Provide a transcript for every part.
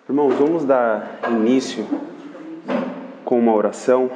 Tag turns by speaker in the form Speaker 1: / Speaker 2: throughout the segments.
Speaker 1: Irmãos, vamos dar início com uma oração.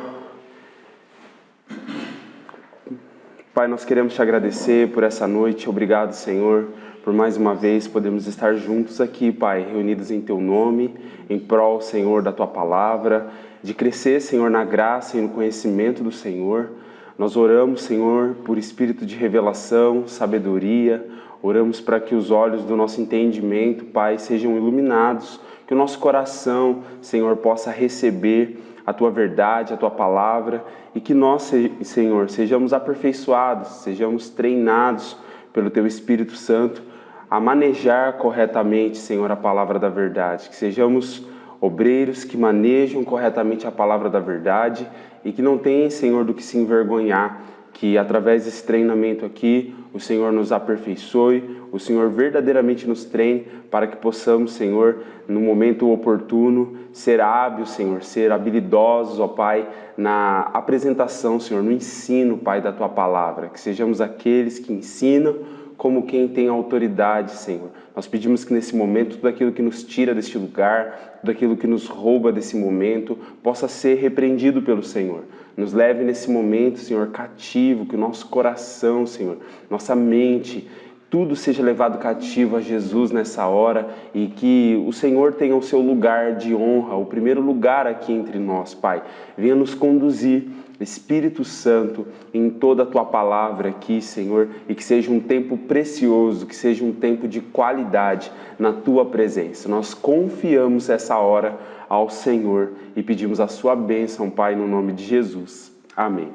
Speaker 1: Pai, nós queremos te agradecer por essa noite. Obrigado, Senhor, por mais uma vez podermos estar juntos aqui, Pai, reunidos em Teu nome, em prol, Senhor, da Tua palavra, de crescer, Senhor, na graça e no conhecimento do Senhor. Nós oramos, Senhor, por espírito de revelação, sabedoria. Oramos para que os olhos do nosso entendimento, Pai, sejam iluminados, que o nosso coração, Senhor, possa receber a Tua verdade, a Tua palavra, e que nós, Senhor, sejamos aperfeiçoados, sejamos treinados pelo Teu Espírito Santo a manejar corretamente, Senhor, a palavra da verdade, que sejamos obreiros que manejam corretamente a palavra da verdade e que não tenham, Senhor, do que se envergonhar, que através desse treinamento aqui, o Senhor nos aperfeiçoe, o Senhor verdadeiramente nos treine para que possamos, Senhor, no momento oportuno, ser hábeis, Senhor, ser habilidosos, ó Pai, na apresentação, Senhor, no ensino, Pai, da Tua palavra, que sejamos aqueles que ensinam como quem tem autoridade, Senhor. Nós pedimos que nesse momento tudo aquilo que nos tira deste lugar, tudo aquilo que nos rouba desse momento, possa ser repreendido pelo Senhor. Nos leve nesse momento, Senhor, cativo, que o nosso coração, Senhor, nossa mente, tudo seja levado cativo a Jesus nessa hora e que o Senhor tenha o seu lugar de honra, o primeiro lugar aqui entre nós, Pai. Venha nos conduzir, Espírito Santo, em toda a Tua palavra aqui, Senhor, e que seja um tempo precioso, que seja um tempo de qualidade na Tua presença. Nós confiamos essa hora ao Senhor e pedimos a Sua bênção, Pai, no nome de Jesus. Amém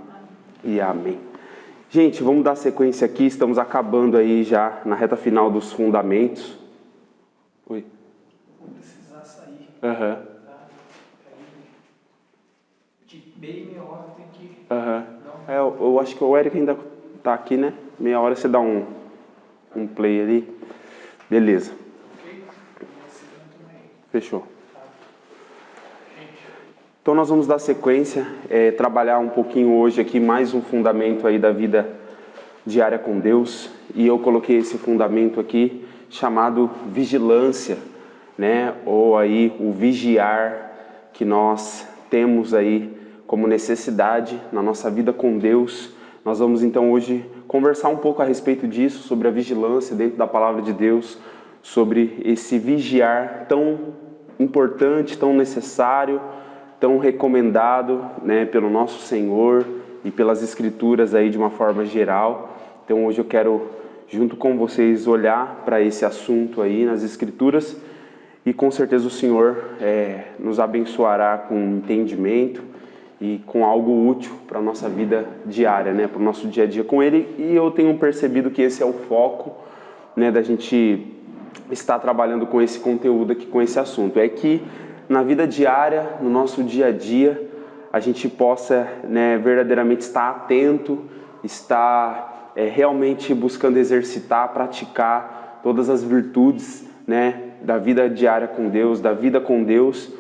Speaker 1: e amém. Gente, vamos dar sequência aqui, estamos acabando aí já na reta final dos fundamentos. Oi?
Speaker 2: Vou precisar sair.
Speaker 1: Aham.
Speaker 2: Tá? De meia hora tem que...
Speaker 1: Aham. Eu acho que o Eric ainda tá aqui, né? Meia hora você dá um play ali. Beleza.
Speaker 2: Ok? Também.
Speaker 1: Fechou. Então nós vamos dar sequência, trabalhar um pouquinho hoje aqui mais um fundamento aí da vida diária com Deus, e eu coloquei esse fundamento aqui chamado vigilância, né? Ou aí o vigiar que nós temos aí como necessidade na nossa vida com Deus. Nós vamos então hoje conversar um pouco a respeito disso, sobre a vigilância dentro da palavra de Deus, sobre esse vigiar tão importante, tão necessário, tão recomendado, né, pelo nosso Senhor e pelas Escrituras aí de uma forma geral. Então hoje eu quero, junto com vocês, olhar para esse assunto aí nas Escrituras e com certeza o Senhor nos abençoará com entendimento e com algo útil para a nossa vida diária, né, para o nosso dia a dia com Ele. E eu tenho percebido que esse é o foco, né, da gente estar trabalhando com esse conteúdo aqui, com esse assunto. É que na vida diária, no nosso dia a dia, a gente possa, né, verdadeiramente estar atento, estar realmente buscando exercitar, praticar todas as virtudes, né, da vida diária com Deus, da vida com Deus,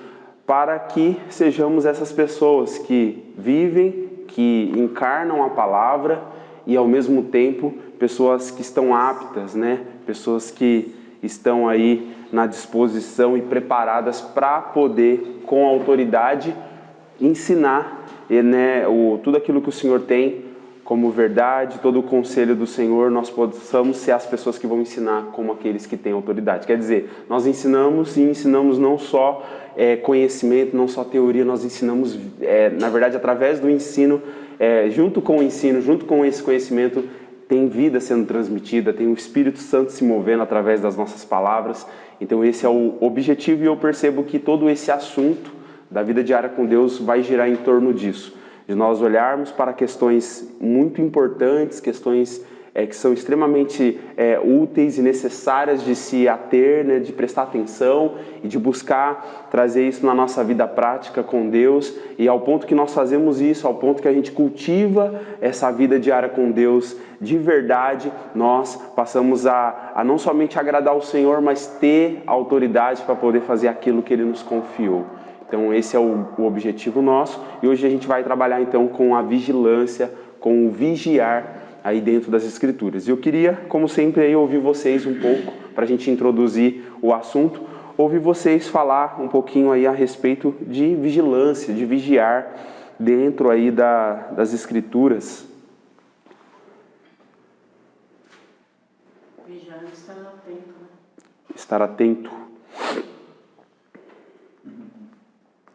Speaker 1: para que sejamos essas pessoas que vivem, que encarnam a palavra e ao mesmo tempo pessoas que estão aptas, né, pessoas que estão aí na disposição e preparadas para poder, com autoridade, ensinar, né, tudo aquilo que o Senhor tem como verdade, todo o conselho do Senhor, nós possamos ser as pessoas que vão ensinar como aqueles que têm autoridade. Quer dizer, nós ensinamos e ensinamos não só conhecimento, não só teoria, nós ensinamos, na verdade, através do ensino, junto com o ensino, junto com esse conhecimento, tem vida sendo transmitida, tem o Espírito Santo se movendo através das nossas palavras. Então esse é o objetivo, e eu percebo que todo esse assunto da vida diária com Deus vai girar em torno disso, de nós olharmos para questões muito importantes, questões que são extremamente úteis e necessárias de se ater, né, de prestar atenção e de buscar trazer isso na nossa vida prática com Deus. E ao ponto que nós fazemos isso, ao ponto que a gente cultiva essa vida diária com Deus de verdade, nós passamos a não somente agradar o Senhor, mas ter autoridade para poder fazer aquilo que Ele nos confiou. Então esse é o objetivo nosso, e hoje a gente vai trabalhar então com a vigilância, com o vigiar aí dentro das Escrituras. E eu queria, como sempre, aí, ouvir vocês um pouco para a gente introduzir o assunto. ouvir vocês falar um pouquinho aí a respeito de vigilância, de vigiar dentro aí das Escrituras.
Speaker 3: Vigiar é estar atento, né?
Speaker 1: Estar atento.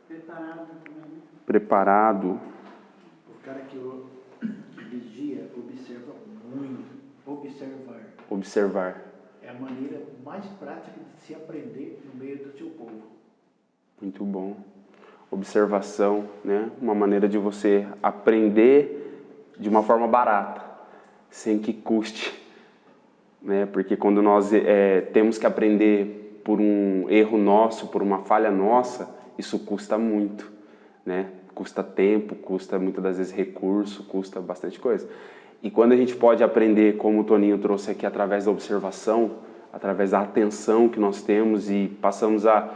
Speaker 3: Preparado também, né?
Speaker 1: Preparado.
Speaker 4: O cara que vigia observa muito. Observar
Speaker 1: Observar.
Speaker 4: é a maneira mais prática de se aprender no meio do seu povo.
Speaker 1: Muito bom. Observação, né? Uma maneira de você aprender de uma forma barata, sem que custe, né? Porque quando nós temos que aprender por um erro nosso, por uma falha nossa, isso custa muito, né? Custa tempo, custa muitas das vezes recurso, custa bastante coisa. E quando a gente pode aprender, como o Toninho trouxe aqui, através da observação, através da atenção que nós temos e passamos a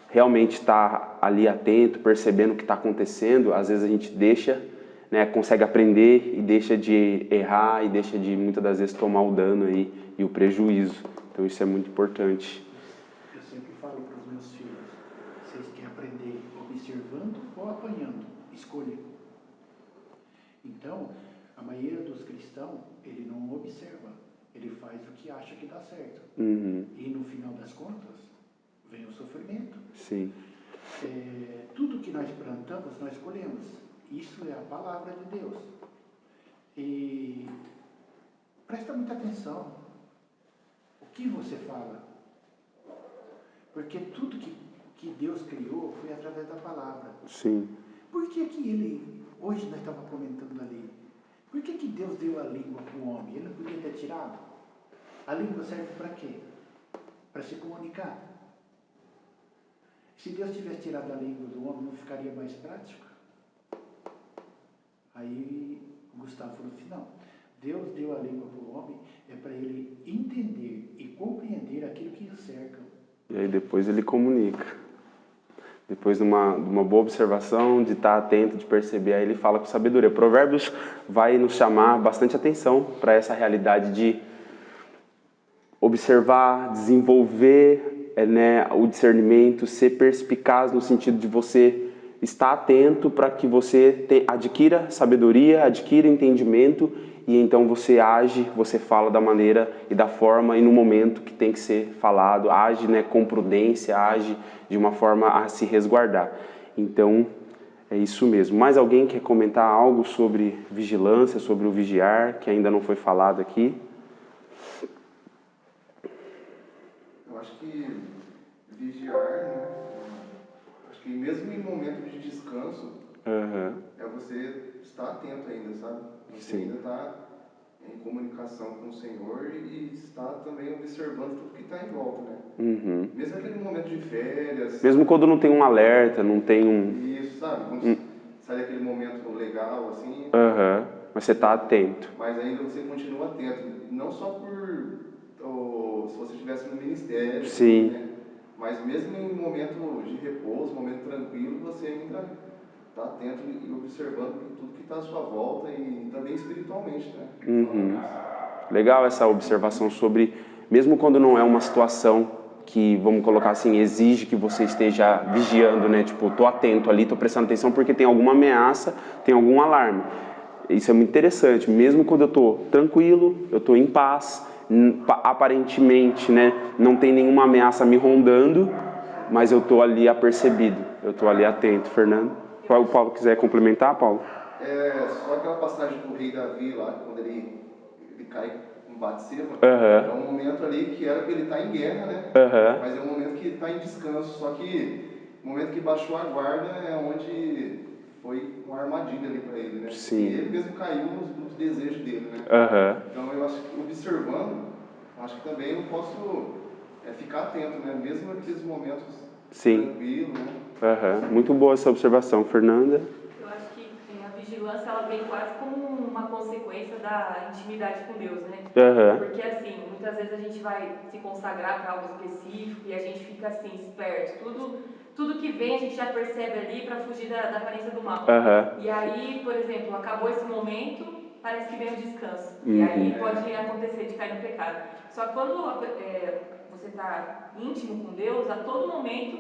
Speaker 1: realmente estar ali atento, percebendo o que está acontecendo, às vezes a gente deixa, né, consegue aprender e deixa de errar e deixa de muitas das vezes tomar o dano aí e o prejuízo. Então isso é muito importante.
Speaker 4: Eu sempre falo para os meus filhos, vocês querem aprender observando ou apanhando? Escolha. Então, a maioria dos cristãos, ele não observa, ele faz o que acha que dá certo.
Speaker 1: Uhum.
Speaker 4: E no final das contas, vem o sofrimento.
Speaker 1: Sim.
Speaker 4: Tudo que nós plantamos, nós colhemos. Isso é a palavra de Deus. E presta muita atenção. O que você fala? Porque tudo que Deus criou foi através da palavra.
Speaker 1: Sim.
Speaker 4: Por que ele, hoje nós estávamos comentando ali, por que Deus deu a língua para o homem? Ele não podia ter tirado? A língua serve para quê? Para se comunicar. Se Deus tivesse tirado a língua do homem, não ficaria mais prático? Aí Gustavo falou assim, não, Deus deu a língua para o homem é para ele entender e compreender aquilo que o cerca.
Speaker 1: E aí depois ele comunica. Depois de uma boa observação, de estar atento, de perceber, aí ele fala com sabedoria. Provérbios vai nos chamar bastante atenção para essa realidade de observar, desenvolver né, o discernimento, ser perspicaz no sentido de você estar atento para que você adquira sabedoria, adquira entendimento e então você age, você fala da maneira e da forma e no momento que tem que ser falado, age né, com prudência, age de uma forma a se resguardar. Então, é isso mesmo. Mais alguém quer comentar algo sobre vigilância, sobre o vigiar, que ainda não foi falado aqui?
Speaker 5: Eu acho que vigiar, né? Acho que mesmo em momento de descanso, é você estar atento ainda, sabe? Você ainda está em comunicação com o Senhor e está também observando tudo que está em volta, né?
Speaker 1: Uhum.
Speaker 5: Mesmo aquele momento de férias.
Speaker 1: Mesmo quando não tem um alerta, não tem um...
Speaker 5: Isso, sabe? Quando sai aquele momento legal, assim.
Speaker 1: Mas você está atento.
Speaker 5: Mas ainda você continua atento. Não só se você estivesse no ministério.
Speaker 1: Sim.
Speaker 5: Né? Mas mesmo em momento de repouso, momento tranquilo, você ainda está atento e observando tudo que está à sua volta e também espiritualmente, né?
Speaker 1: Uhum. Legal essa observação sobre, mesmo quando não é uma situação que, vamos colocar assim, exige que você esteja vigiando, né? Tipo, tô atento ali, tô prestando atenção porque tem alguma ameaça, tem algum alarme. Isso é muito interessante. Mesmo quando eu tô tranquilo, eu tô em paz, aparentemente, né? Não tem nenhuma ameaça me rondando, mas eu tô ali apercebido, eu tô ali atento. Fernando? O Paulo quiser complementar, Paulo?
Speaker 5: Só aquela passagem do rei Davi lá, quando ele cai com Batseba,
Speaker 1: é
Speaker 5: um momento ali que era para ele estar em guerra, né? Mas é um momento que está em descanso, só que o momento que baixou a guarda é onde foi uma armadilha ali para ele, né?
Speaker 1: Sim.
Speaker 5: E ele mesmo caiu nos desejos dele, né? Então eu acho que observando, acho que também eu posso ficar atento, né? Mesmo naqueles momentos tranquilos, né?
Speaker 1: Muito boa essa observação, Fernanda.
Speaker 6: Eu acho que a vigilância ela vem quase como uma consequência da intimidade com Deus, né? Porque assim, muitas vezes a gente vai se consagrar para algo específico e a gente fica assim, esperto. Tudo que vem a gente já percebe ali para fugir da aparência do mal. E aí, por exemplo, acabou esse momento, parece que vem o descanso. E aí pode acontecer de cair no pecado. Só que quando você você está íntimo com Deus, a todo momento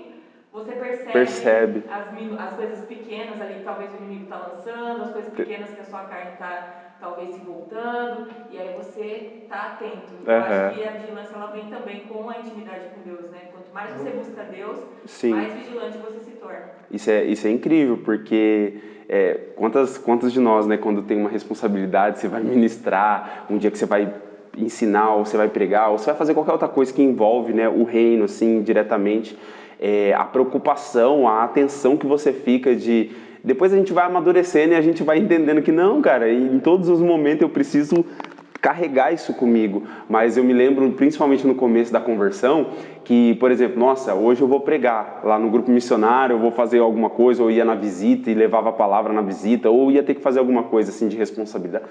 Speaker 6: você
Speaker 1: percebe.
Speaker 6: As coisas pequenas ali que talvez o inimigo está lançando, as coisas pequenas que a sua carne está talvez se voltando, e aí você está atento. Então, acho que a vigilância ela vem também com a intimidade com Deus, né? Quanto mais você busca Deus, mais vigilante você se torna.
Speaker 1: Isso é incrível, porque quantas de nós, né, quando tem uma responsabilidade, você vai ministrar, um dia que você vai ensinar, ou você vai pregar, ou você vai fazer qualquer outra coisa que envolve, né, o reino, assim, diretamente, a preocupação, a atenção que você fica de... Depois a gente vai amadurecendo e a gente vai entendendo que não, cara, em todos os momentos eu preciso carregar isso comigo. Mas eu me lembro, principalmente no começo da conversão, que, por exemplo, nossa, hoje eu vou pregar lá no grupo missionário, eu vou fazer alguma coisa, ou ia na visita e levava a palavra na visita, ou ia ter que fazer alguma coisa assim de responsabilidade.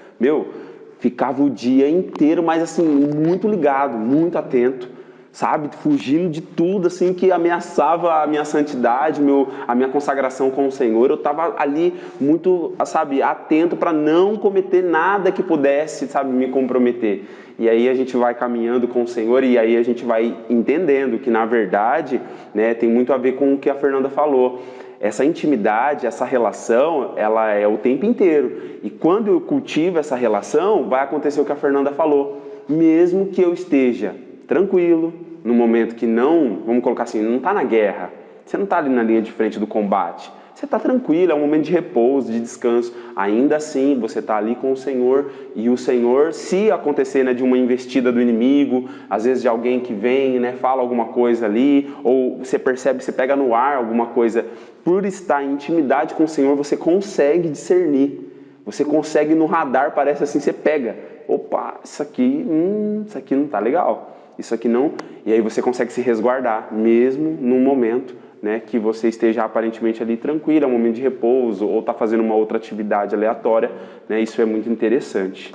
Speaker 1: Ficava o dia inteiro, mas assim, muito ligado, muito atento, sabe? Fugindo de tudo assim que ameaçava a minha santidade, a minha consagração com o Senhor. Eu estava ali muito, sabe, atento para não cometer nada que pudesse, sabe, me comprometer. E aí a gente vai caminhando com o Senhor e aí a gente vai entendendo que, na verdade, né, tem muito a ver com o que a Fernanda falou. Essa intimidade, essa relação, ela é o tempo inteiro. E quando eu cultivo essa relação, vai acontecer o que a Fernanda falou. Mesmo que eu esteja tranquilo, no momento que não, vamos colocar assim, não está na guerra, você não está ali na linha de frente do combate, você está tranquilo, é um momento de repouso, de descanso, ainda assim você está ali com o Senhor, e o Senhor, se acontecer, né, de uma investida do inimigo, às vezes de alguém que vem, né, fala alguma coisa ali, ou você percebe, você pega no ar alguma coisa, por estar em intimidade com o Senhor, você consegue discernir, você consegue no radar, parece assim, você pega, opa, isso aqui não está legal. Isso aqui não, e aí você consegue se resguardar, mesmo num momento, né, que você esteja aparentemente ali tranquilo, é um momento de repouso, ou está fazendo uma outra atividade aleatória, né, isso é muito interessante.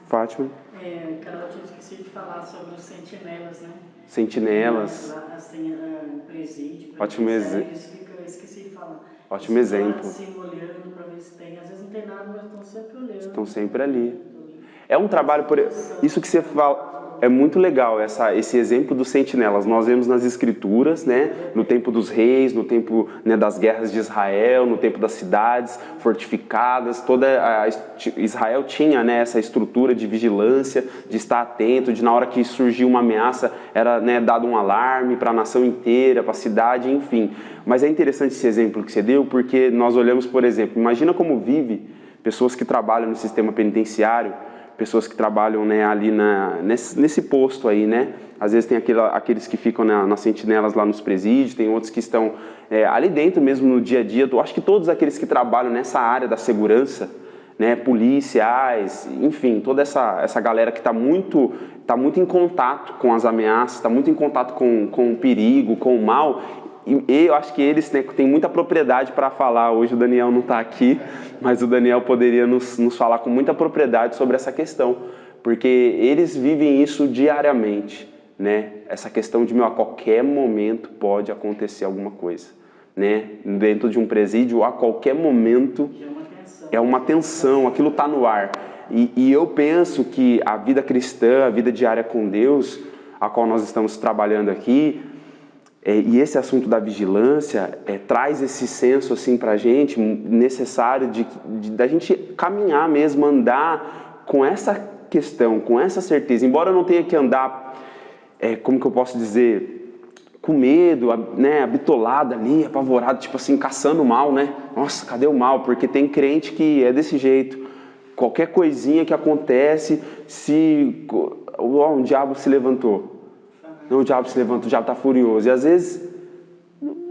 Speaker 1: Fátima?
Speaker 3: Carol, eu esqueci de falar sobre os sentinelas, né?
Speaker 1: Sentinelas.
Speaker 3: Lá tem presídio,
Speaker 1: ótimo exemplo.
Speaker 3: Eu esqueci de falar.
Speaker 1: Ótimo exemplo.
Speaker 3: Assim, olhando para ver se tem, às vezes não tem nada, mas estão sempre olhando.
Speaker 1: Estão sempre ali. É um trabalho, isso que você fala... É muito legal esse exemplo dos sentinelas. Nós vemos nas escrituras, né, no tempo dos reis, no tempo, né, das guerras de Israel, no tempo das cidades fortificadas. Israel tinha, né, essa estrutura de vigilância, de estar atento, de na hora que surgia uma ameaça, era, né, dado um alarme para a nação inteira, para a cidade, enfim. Mas é interessante esse exemplo que você deu, porque nós olhamos, por exemplo, imagina como vive pessoas que trabalham no sistema penitenciário, pessoas que trabalham, né, ali nesse posto aí, né? Às vezes tem aqueles que ficam nas sentinelas lá nos presídios, tem outros que estão ali dentro mesmo no dia a dia. Eu acho que todos aqueles que trabalham nessa área da segurança, né, policiais, enfim, toda essa galera que está muito em contato com as ameaças, está muito em contato com o perigo, com o mal. E eu acho que eles, né, têm muita propriedade para falar. Hoje o Daniel não está aqui, mas o Daniel poderia nos falar com muita propriedade sobre essa questão, porque eles vivem isso diariamente, né? Essa questão de, a qualquer momento pode acontecer alguma coisa, né? Dentro de um presídio, a qualquer momento é uma tensão, aquilo está no ar. E eu penso que a vida cristã, a vida diária com Deus, a qual nós estamos trabalhando aqui, e esse assunto da vigilância traz esse senso assim para a gente necessário da gente caminhar mesmo, andar com essa questão, com essa certeza. Embora eu não tenha que andar, como que eu posso dizer, com medo, né, abitolado ali, apavorado, tipo assim, caçando o mal, né? Nossa, cadê o mal? Porque tem crente que é desse jeito. Qualquer coisinha que acontece, se um diabo se levantou. Não, o diabo se levanta, o diabo está furioso. E às vezes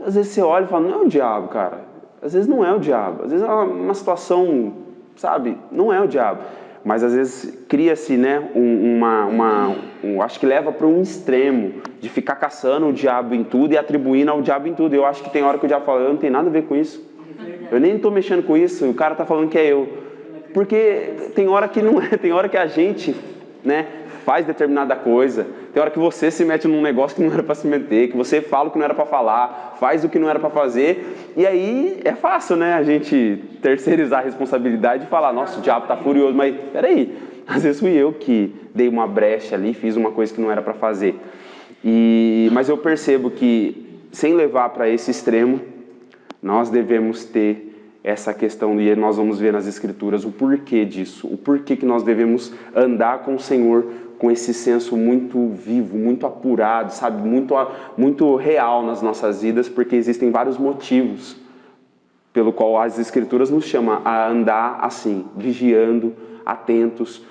Speaker 1: você olha e fala, não é o diabo, cara. Às vezes não é o diabo. Às vezes é uma situação, sabe, não é o diabo. Mas às vezes cria-se, né, acho que leva para um extremo de ficar caçando o diabo em tudo e atribuindo ao diabo em tudo. Eu acho que tem hora que o diabo fala, eu não tenho nada a ver com isso. Eu nem estou mexendo com isso, o cara está falando que é eu. Porque tem hora que não é, tem hora que a gente, né, faz determinada coisa, tem hora que você se mete num negócio que não era para se meter, que você fala o que não era para falar, faz o que não era para fazer, e aí é fácil, né, a gente terceirizar a responsabilidade e falar, nossa, o diabo tá furioso, mas peraí, às vezes fui eu que dei uma brecha ali, fiz uma coisa que não era para fazer. Mas eu percebo que, sem levar para esse extremo, nós devemos ter essa questão, e nós vamos ver nas Escrituras o porquê disso, o porquê que nós devemos andar com o Senhor com esse senso muito vivo, muito apurado, sabe, muito real nas nossas vidas, porque existem vários motivos pelo qual as Escrituras nos chamam a andar assim, vigiando, atentos,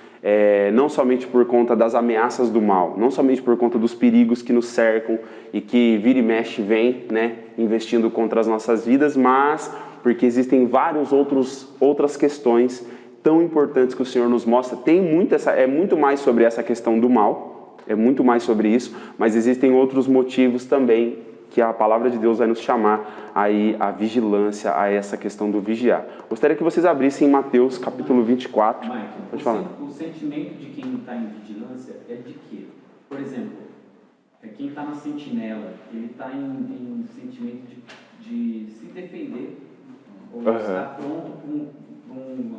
Speaker 1: não somente por conta das ameaças do mal, não somente por conta dos perigos que nos cercam e que vira e mexe vem, né, investindo contra as nossas vidas, mas porque existem outras questões tão importantes que o Senhor nos mostra. É muito mais sobre essa questão do mal, é muito mais sobre isso, mas existem outros motivos também que a palavra de Deus vai nos chamar aí a vigilância, a essa questão do vigiar. Gostaria que vocês abrissem em Mateus capítulo 24.
Speaker 7: Mike,
Speaker 1: pode falar.
Speaker 7: O sentimento de quem está em vigilância é de quê? Por exemplo, quem está na sentinela, ele está em sentimento de se defender ou estar pronto para um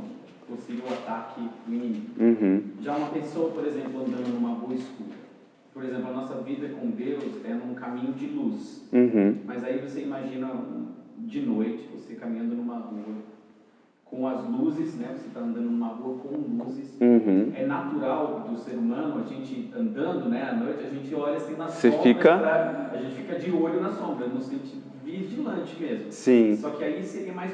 Speaker 7: possível ataque do inimigo. Já uma pessoa, por exemplo, andando numa rua escura, por exemplo, a nossa vida com Deus é num caminho de luz. Mas aí você imagina de noite, você caminhando numa rua com as luzes, né? Você está andando numa rua com luzes. É natural do ser humano, a gente andando, né, à noite, a gente olha assim na sombra, a gente fica de olho na sombra, no sentido vigilante mesmo.
Speaker 1: Sim.
Speaker 7: Só que aí seria mais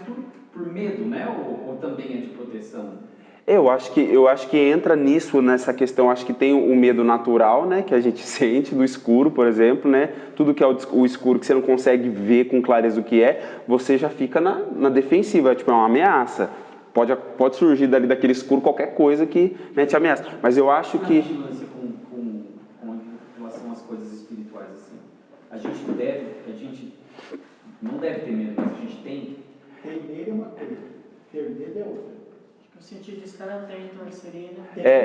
Speaker 7: por medo, né? Ou também é de proteção?
Speaker 1: Eu acho que entra nisso, nessa questão. Acho que tem o medo natural, né, que a gente sente do escuro, por exemplo, né? Tudo que é o escuro que você não consegue ver com clareza o que é, você já fica na defensiva, tipo, é uma ameaça. Pode surgir daquele escuro qualquer coisa que, né, te ameaça. Mas eu acho que...
Speaker 7: vigilância com relação às coisas espirituais, assim, a gente não deve ter medo, mas a gente tem.
Speaker 4: Ter medo é uma coisa, ter medo é outra.
Speaker 3: O sentido de estar atento seria...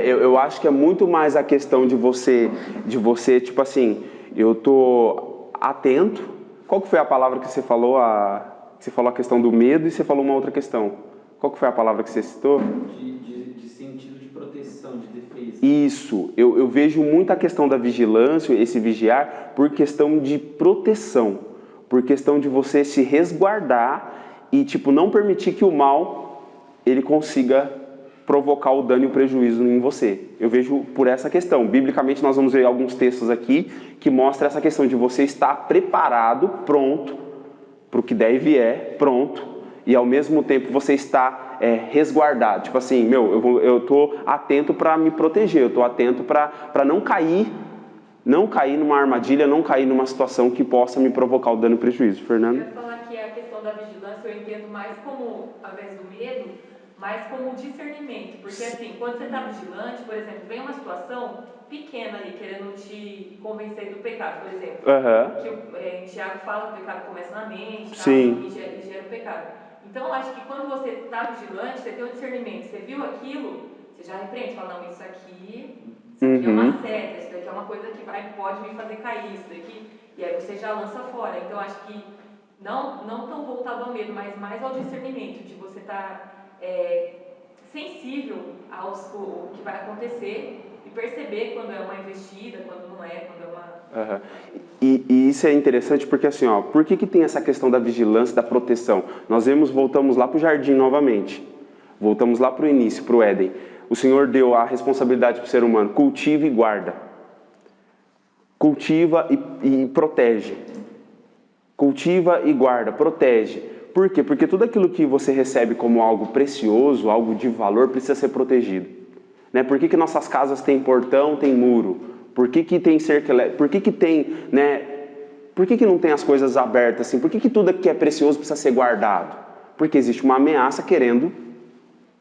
Speaker 1: Eu acho que é muito mais a questão de você, tipo assim, eu tô atento. Qual que foi a palavra que você falou? Você falou a questão do medo e você falou uma outra questão. Qual que foi a palavra que você citou?
Speaker 7: De sentido de proteção, de defesa.
Speaker 1: Isso, eu vejo muito a questão da vigilância, esse vigiar, por questão de proteção, por questão de você se resguardar e, tipo, não permitir que o mal ele consiga provocar o dano e o prejuízo em você. Eu vejo por essa questão. Biblicamente, nós vamos ver alguns textos aqui que mostram essa questão de você estar preparado, pronto, para o que der e vier, pronto, e ao mesmo tempo você está resguardado. Tipo assim, eu estou atento para me proteger, eu estou atento para não cair numa armadilha, não cair numa situação que possa me provocar o dano e o prejuízo. Fernando?
Speaker 6: Eu ia falar que a questão da vigilância eu entendo mais como, ao invés do medo, mais como discernimento. Porque assim, quando você está vigilante, por exemplo, vem uma situação pequena ali, querendo te convencer do pecado, por exemplo. Que o Tiago fala que o pecado começa na mente, tá? E gera o pecado. Então, eu acho que quando você está vigilante, você tem um discernimento. Você viu aquilo, você já repreende, fala, não, isso aqui é uma seta, isso daqui é uma coisa que pode me fazer cair, isso daqui, e aí você já lança fora. Então, eu acho que não tão voltado ao medo, mas mais ao discernimento, de você estar sensível ao que vai acontecer e perceber quando é uma investida, quando não é, quando é uma...
Speaker 1: E isso é interessante porque assim, por que tem essa questão da vigilância, da proteção? Voltamos lá para o jardim novamente, voltamos lá para o início, para o Éden. O Senhor deu a responsabilidade para o ser humano, cultiva e guarda, cultiva e protege, cultiva e guarda, protege. Por quê? Porque tudo aquilo que você recebe como algo precioso, algo de valor, precisa ser protegido. Né? Por que nossas casas têm portão, tem muro? Por que tem cerca elétrica? Por que tem, né? Por que não tem as coisas abertas assim? Por que tudo que é precioso precisa ser guardado? Porque existe uma ameaça querendo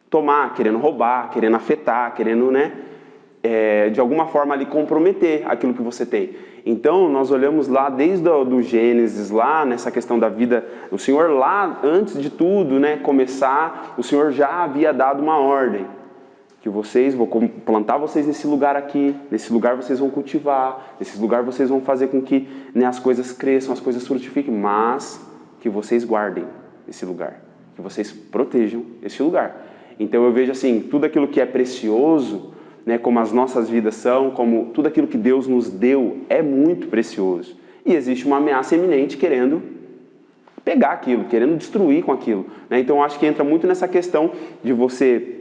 Speaker 1: tomar, querendo roubar, querendo afetar, querendo, né? De alguma forma ali comprometer aquilo que você tem. Então nós olhamos lá desde do Gênesis, lá nessa questão da vida, o Senhor lá antes de tudo, né, começar, o Senhor já havia dado uma ordem, que vou plantar vocês nesse lugar aqui, nesse lugar vocês vão cultivar, nesse lugar vocês vão fazer com que, né, as coisas cresçam, as coisas frutifiquem, mas que vocês guardem esse lugar, que vocês protejam esse lugar. Então eu vejo assim, tudo aquilo que é precioso, né, como as nossas vidas são, como tudo aquilo que Deus nos deu é muito precioso. E existe uma ameaça iminente querendo pegar aquilo, querendo destruir com aquilo, né? Então, eu acho que entra muito nessa questão de você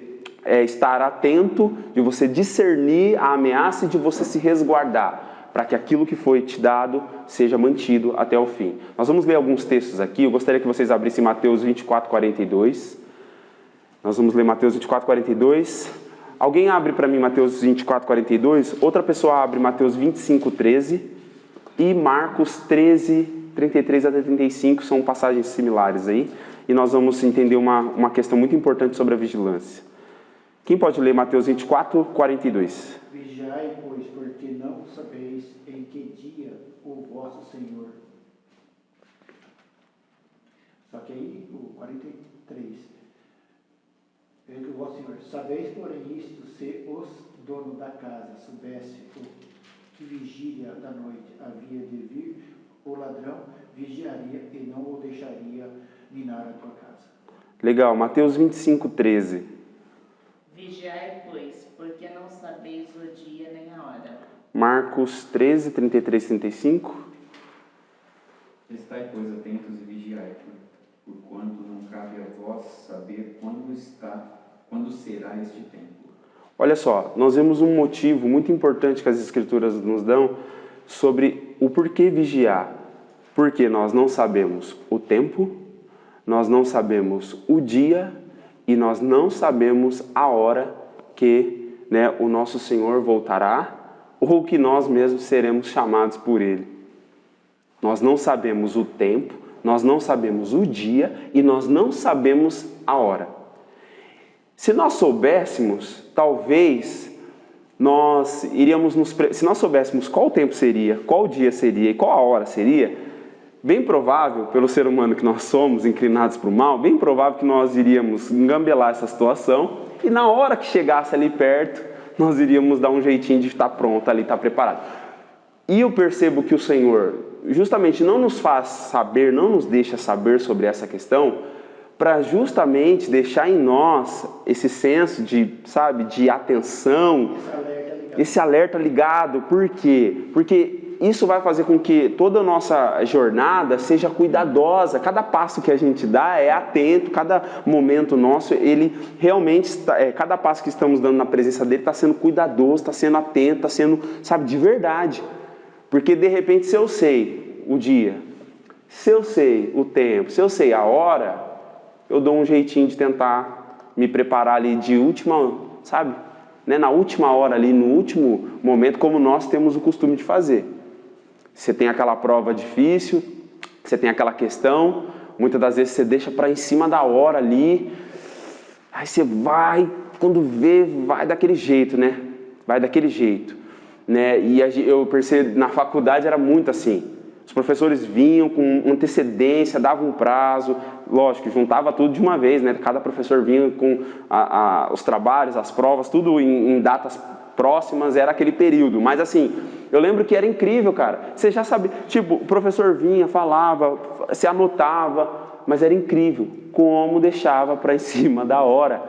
Speaker 1: estar atento, de você discernir a ameaça e de você se resguardar, para que aquilo que foi te dado seja mantido até o fim. Nós vamos ler alguns textos aqui, eu gostaria que vocês abrissem Mateus 24, 42. Nós vamos ler Mateus 24, 42. Alguém abre para mim Mateus 24, 42, outra pessoa abre Mateus 25, 13 e Marcos 13, 33 a 35, são passagens similares aí, e nós vamos entender uma questão muito importante sobre a vigilância. Quem pode ler Mateus 24, 42?
Speaker 4: Vigiai, pois, porque não sabeis em que dia o vosso Senhor. Só que aí, o 43. O vosso Senhor. Sabeis, porém, isto, se os donos da casa soubessem que vigília da noite havia de vir, o ladrão vigiaria e não o deixaria minar a tua casa. Legal, Mateus 25, 13.
Speaker 3: Vigiai, pois, porque não sabeis o dia nem a hora.
Speaker 1: Marcos 13, 33, 35.
Speaker 7: Estai, pois, atentos e vigiai, porquanto não cabe a vós saber quando será este tempo.
Speaker 1: Olha só, nós vemos um motivo muito importante que as Escrituras nos dão sobre o porquê vigiar. Porque nós não sabemos o tempo, nós não sabemos o dia e nós não sabemos a hora que, né, o nosso Senhor voltará ou que nós mesmos seremos chamados por Ele. Nós não sabemos o tempo, nós não sabemos o dia e nós não sabemos a hora. Se nós soubéssemos, talvez nós iríamos se nós soubéssemos qual o tempo seria, qual o dia seria e qual a hora seria, bem provável, pelo ser humano que nós somos, inclinados para o mal, bem provável que nós iríamos engambelar essa situação e na hora que chegasse ali perto, nós iríamos dar um jeitinho de estar pronto ali, estar preparado. E eu percebo que o Senhor justamente não nos faz saber, não nos deixa saber sobre essa questão, para justamente deixar em nós esse senso de, sabe, de atenção, esse alerta ligado. Por quê? Porque isso vai fazer com que toda a nossa jornada seja cuidadosa. Cada passo que a gente dá é atento, cada momento nosso, ele realmente, cada passo que estamos dando na presença dele está sendo cuidadoso, está sendo atento, está sendo, sabe, de verdade. Porque de repente, se eu sei o dia, se eu sei o tempo, se eu sei a hora, eu dou um jeitinho de tentar me preparar ali de última, sabe, né, na última hora ali, no último momento, como nós temos o costume de fazer. Você tem aquela prova difícil, você tem aquela questão, muitas das vezes você deixa para em cima da hora ali, aí você vai, quando vê, vai daquele jeito, né? Vai daquele jeito, né? E eu percebo, na faculdade era muito assim, os professores vinham com antecedência, davam um prazo, lógico, juntava tudo de uma vez, né? Cada professor vinha com os trabalhos, as provas, tudo em datas próximas, era aquele período. Mas assim, eu lembro que era incrível, cara. Você já sabia, tipo, o professor vinha, falava, você anotava, mas era incrível como deixava para em cima da hora.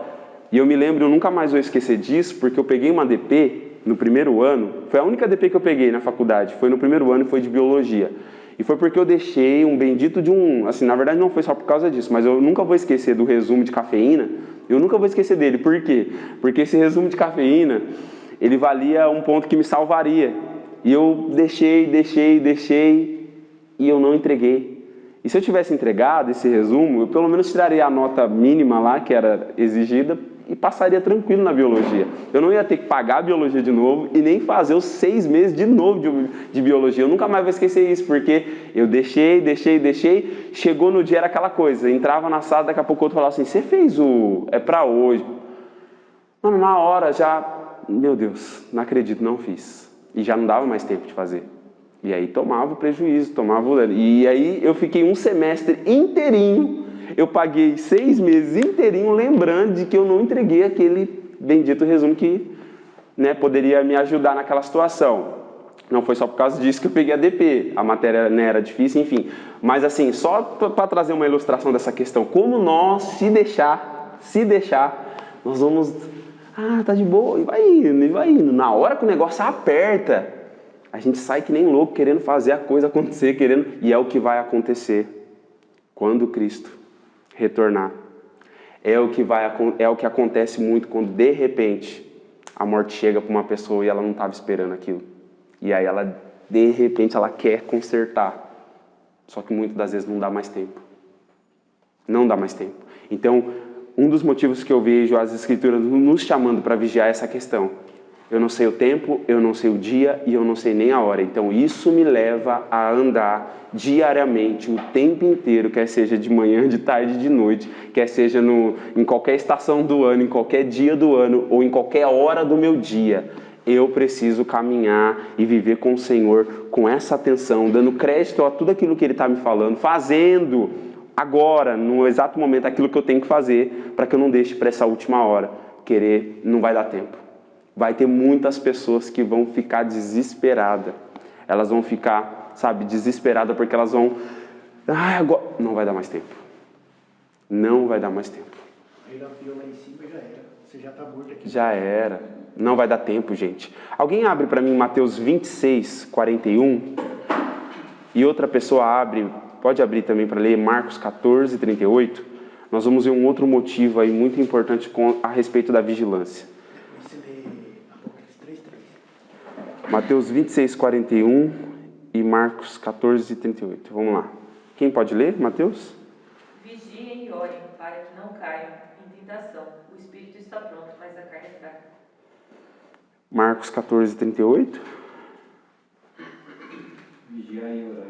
Speaker 1: E eu me lembro, eu nunca mais vou esquecer disso, porque eu peguei uma DP no primeiro ano, foi a única DP que eu peguei na faculdade, foi no primeiro ano e foi de biologia. E foi porque eu deixei um bendito de assim, na verdade não foi só por causa disso, mas eu nunca vou esquecer do resumo de cafeína, eu nunca vou esquecer dele. Por quê? Porque esse resumo de cafeína, ele valia um ponto que me salvaria. E eu deixei, e eu não entreguei. E se eu tivesse entregado esse resumo, eu pelo menos tiraria a nota mínima lá, que era exigida, e passaria tranquilo na biologia. Eu não ia ter que pagar a biologia de novo e nem fazer os 6 meses de novo de biologia. Eu nunca mais vou esquecer isso, porque eu deixei, chegou no dia, era aquela coisa, entrava na sala, daqui a pouco o outro falava assim, você fez é pra hoje. Mano, na hora já, meu Deus, não acredito, não fiz. E já não dava mais tempo de fazer. E aí tomava o prejuízo, e aí eu fiquei um semestre inteirinho, eu paguei 6 meses inteirinho lembrando de que eu não entreguei aquele bendito resumo que, né, poderia me ajudar naquela situação. Não foi só por causa disso que eu peguei a DP, a matéria, né, era difícil, enfim. Mas assim, só para trazer uma ilustração dessa questão, como nós, se deixar, nós vamos... Ah, tá de boa, e vai indo, e vai indo. Na hora que o negócio aperta, a gente sai que nem louco, querendo fazer a coisa acontecer, e é o que vai acontecer quando Cristo retornar. É o que acontece muito quando, de repente, a morte chega para uma pessoa e ela não estava esperando aquilo. E aí ela, de repente, ela quer consertar. Só que muitas das vezes não dá mais tempo. Não dá mais tempo. Então, um dos motivos que eu vejo as Escrituras nos chamando para vigiar essa questão. Eu não sei o tempo, eu não sei o dia e eu não sei nem a hora. Então, isso me leva a andar diariamente, o tempo inteiro, quer seja de manhã, de tarde, de noite, quer seja em qualquer estação do ano, em qualquer dia do ano ou em qualquer hora do meu dia. Eu preciso caminhar e viver com o Senhor com essa atenção, dando crédito a tudo aquilo que Ele está me falando, fazendo agora, no exato momento, aquilo que eu tenho que fazer, para que eu não deixe para essa última hora. Querer, não vai dar tempo. Vai ter muitas pessoas que vão ficar desesperadas. Elas vão ficar, desesperadas porque elas vão... agora... Não vai dar mais tempo. Não vai dar mais tempo.
Speaker 4: Aí lá em cima já era. Você já está morto aqui.
Speaker 1: Já era. Não vai dar tempo, gente. Alguém abre para mim Mateus 26, 41? E outra pessoa abre, pode abrir também para ler Marcos 14, 38. Nós vamos ver um outro motivo aí muito importante a respeito da vigilância.
Speaker 4: Você lê Apocalipse 3, 3.
Speaker 1: Mateus 26, 41 e Marcos 14, 38. Vamos lá. Quem pode ler, Mateus?
Speaker 6: Vigiem e orem para que não caiam em tentação. O espírito está pronto, mas a carne é fraca.
Speaker 1: Marcos 14, 38.
Speaker 7: Vigiai e orai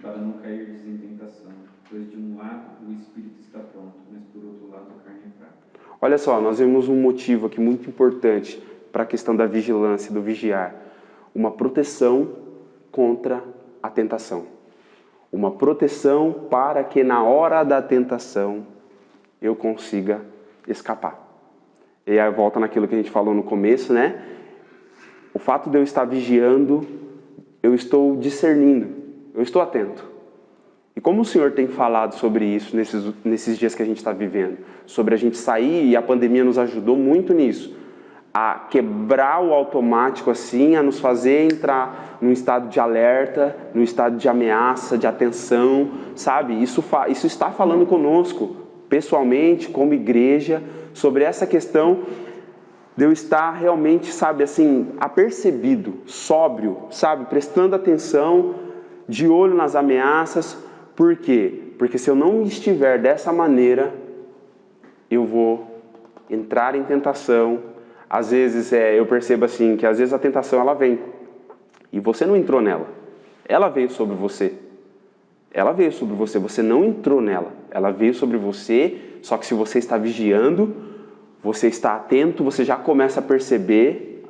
Speaker 7: para não cair em tentação, pois de um lado o espírito está pronto, mas por outro lado a carne é fraca.
Speaker 1: Olha só, nós vemos um motivo aqui muito importante para a questão da vigilância, do vigiar. Uma proteção contra a tentação. Uma proteção para que na hora da tentação eu consiga escapar. E aí volta naquilo que a gente falou no começo, né? O fato de eu estar vigiando, eu estou discernindo, eu estou atento. E como o Senhor tem falado sobre isso nesses dias que a gente está vivendo, sobre a gente sair, e a pandemia nos ajudou muito nisso, a quebrar o automático assim, a nos fazer entrar num estado de alerta, num estado de ameaça, de atenção, sabe? Isso está falando conosco, pessoalmente, como igreja, sobre essa questão de eu estar realmente, apercebido, sóbrio, prestando atenção, de olho nas ameaças. Por quê? Porque se eu não estiver dessa maneira, eu vou entrar em tentação. Às vezes, eu percebo que às vezes a tentação ela vem e você não entrou nela. Ela veio sobre você. Ela veio sobre você, você não entrou nela. Ela veio sobre você, só que se você está vigiando, você está atento, você já começa a perceber,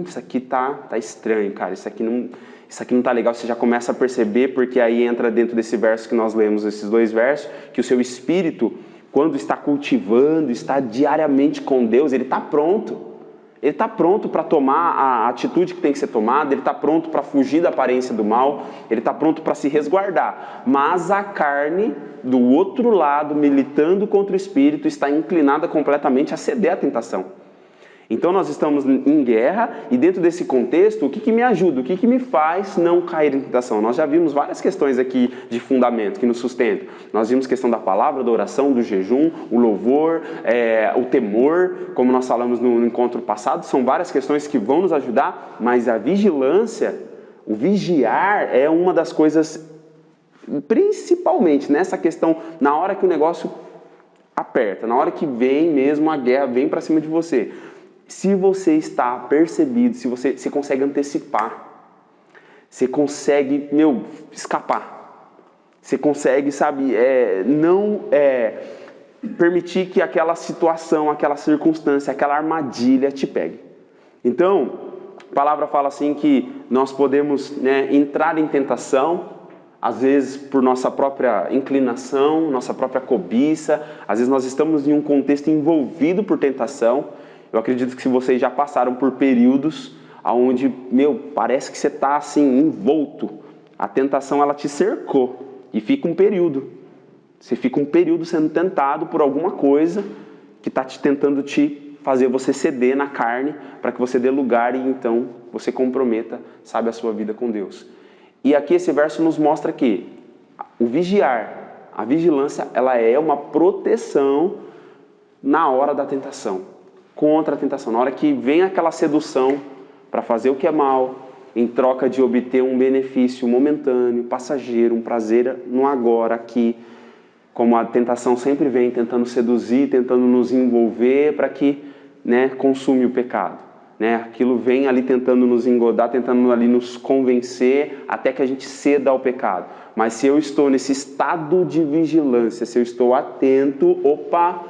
Speaker 1: isso aqui tá estranho, cara, isso aqui não tá legal, você já começa a perceber, porque aí entra dentro desse verso que nós lemos, esses dois versos, que o seu espírito, quando está cultivando, está diariamente com Deus, ele está pronto. Ele está pronto para tomar a atitude que tem que ser tomada, ele está pronto para fugir da aparência do mal, ele está pronto para se resguardar. Mas a carne, do outro lado, militando contra o espírito, está inclinada completamente a ceder à tentação. Então nós estamos em guerra e dentro desse contexto, o que me ajuda? O que me faz não cair em tentação? Nós já vimos várias questões aqui de fundamento que nos sustentam. Nós vimos a questão da palavra, da oração, do jejum, o louvor, o temor, como nós falamos no encontro passado. São várias questões que vão nos ajudar, mas a vigilância, o vigiar é uma das coisas, principalmente nessa questão, na hora que o negócio aperta, na hora que vem mesmo a guerra, vem para cima de você. Se você está percebido, se você se consegue antecipar, você consegue, escapar. Você consegue, não permitir que aquela situação, aquela circunstância, aquela armadilha te pegue. Então, a palavra fala assim que nós podemos entrar em tentação, às vezes por nossa própria inclinação, nossa própria cobiça, às vezes nós estamos em um contexto envolvido por tentação. Eu acredito que se vocês já passaram por períodos onde, parece que você está envolto. A tentação, ela te cercou. E fica um período. Você fica um período sendo tentado por alguma coisa que está tentando te fazer você ceder na carne, para que você dê lugar e então você comprometa, sabe, a sua vida com Deus. E aqui esse verso nos mostra que o vigiar, a vigilância, ela é uma proteção na hora da tentação, contra a tentação. Na hora que vem aquela sedução para fazer o que é mal, em troca de obter um benefício momentâneo, passageiro, um prazer no agora, aqui, como a tentação sempre vem tentando seduzir, tentando nos envolver para que, né, consume o pecado. Né? Aquilo vem ali tentando nos engodar, tentando ali nos convencer até que a gente ceda ao pecado. Mas se eu estou nesse estado de vigilância, se eu estou atento, opa,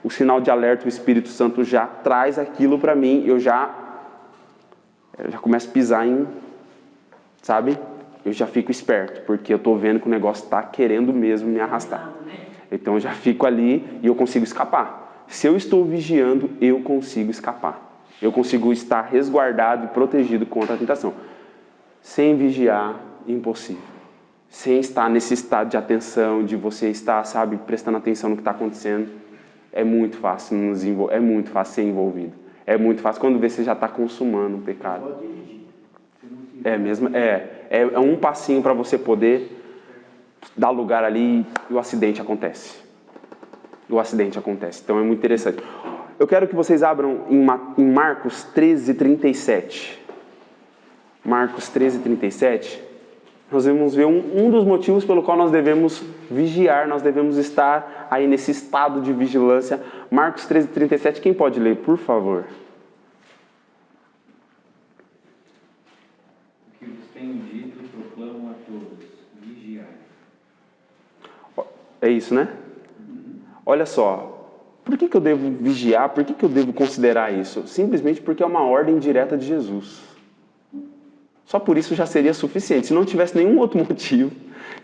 Speaker 1: o sinal de alerta, o Espírito Santo já traz aquilo para mim, eu já começo a pisar em, sabe? Eu já fico esperto, porque eu estou vendo que o negócio está querendo mesmo me arrastar. Então eu já fico ali e eu consigo escapar. Se eu estou vigiando, eu consigo escapar. Eu consigo estar resguardado e protegido contra a tentação. Sem vigiar, impossível. Sem estar nesse estado de atenção, de você estar, sabe, prestando atenção no que está acontecendo, é muito fácil é muito fácil ser envolvido. É muito fácil quando você já está consumando o pecado. É um passinho para você poder dar lugar ali e o acidente acontece. O acidente acontece. Então é muito interessante. Eu quero que vocês abram em Marcos 13:37. Marcos 13:37. Nós vamos ver um dos motivos pelo qual nós devemos vigiar, nós devemos estar aí nesse estado de vigilância. Marcos 13:37. Quem pode ler, por favor?
Speaker 7: O que vos tenho dito, proclamo a todos. Vigiai.
Speaker 1: É isso, né? Olha só. Por que eu devo vigiar? Por que eu devo considerar isso? Simplesmente porque é uma ordem direta de Jesus. Só por isso já seria suficiente. Se não tivesse nenhum outro motivo,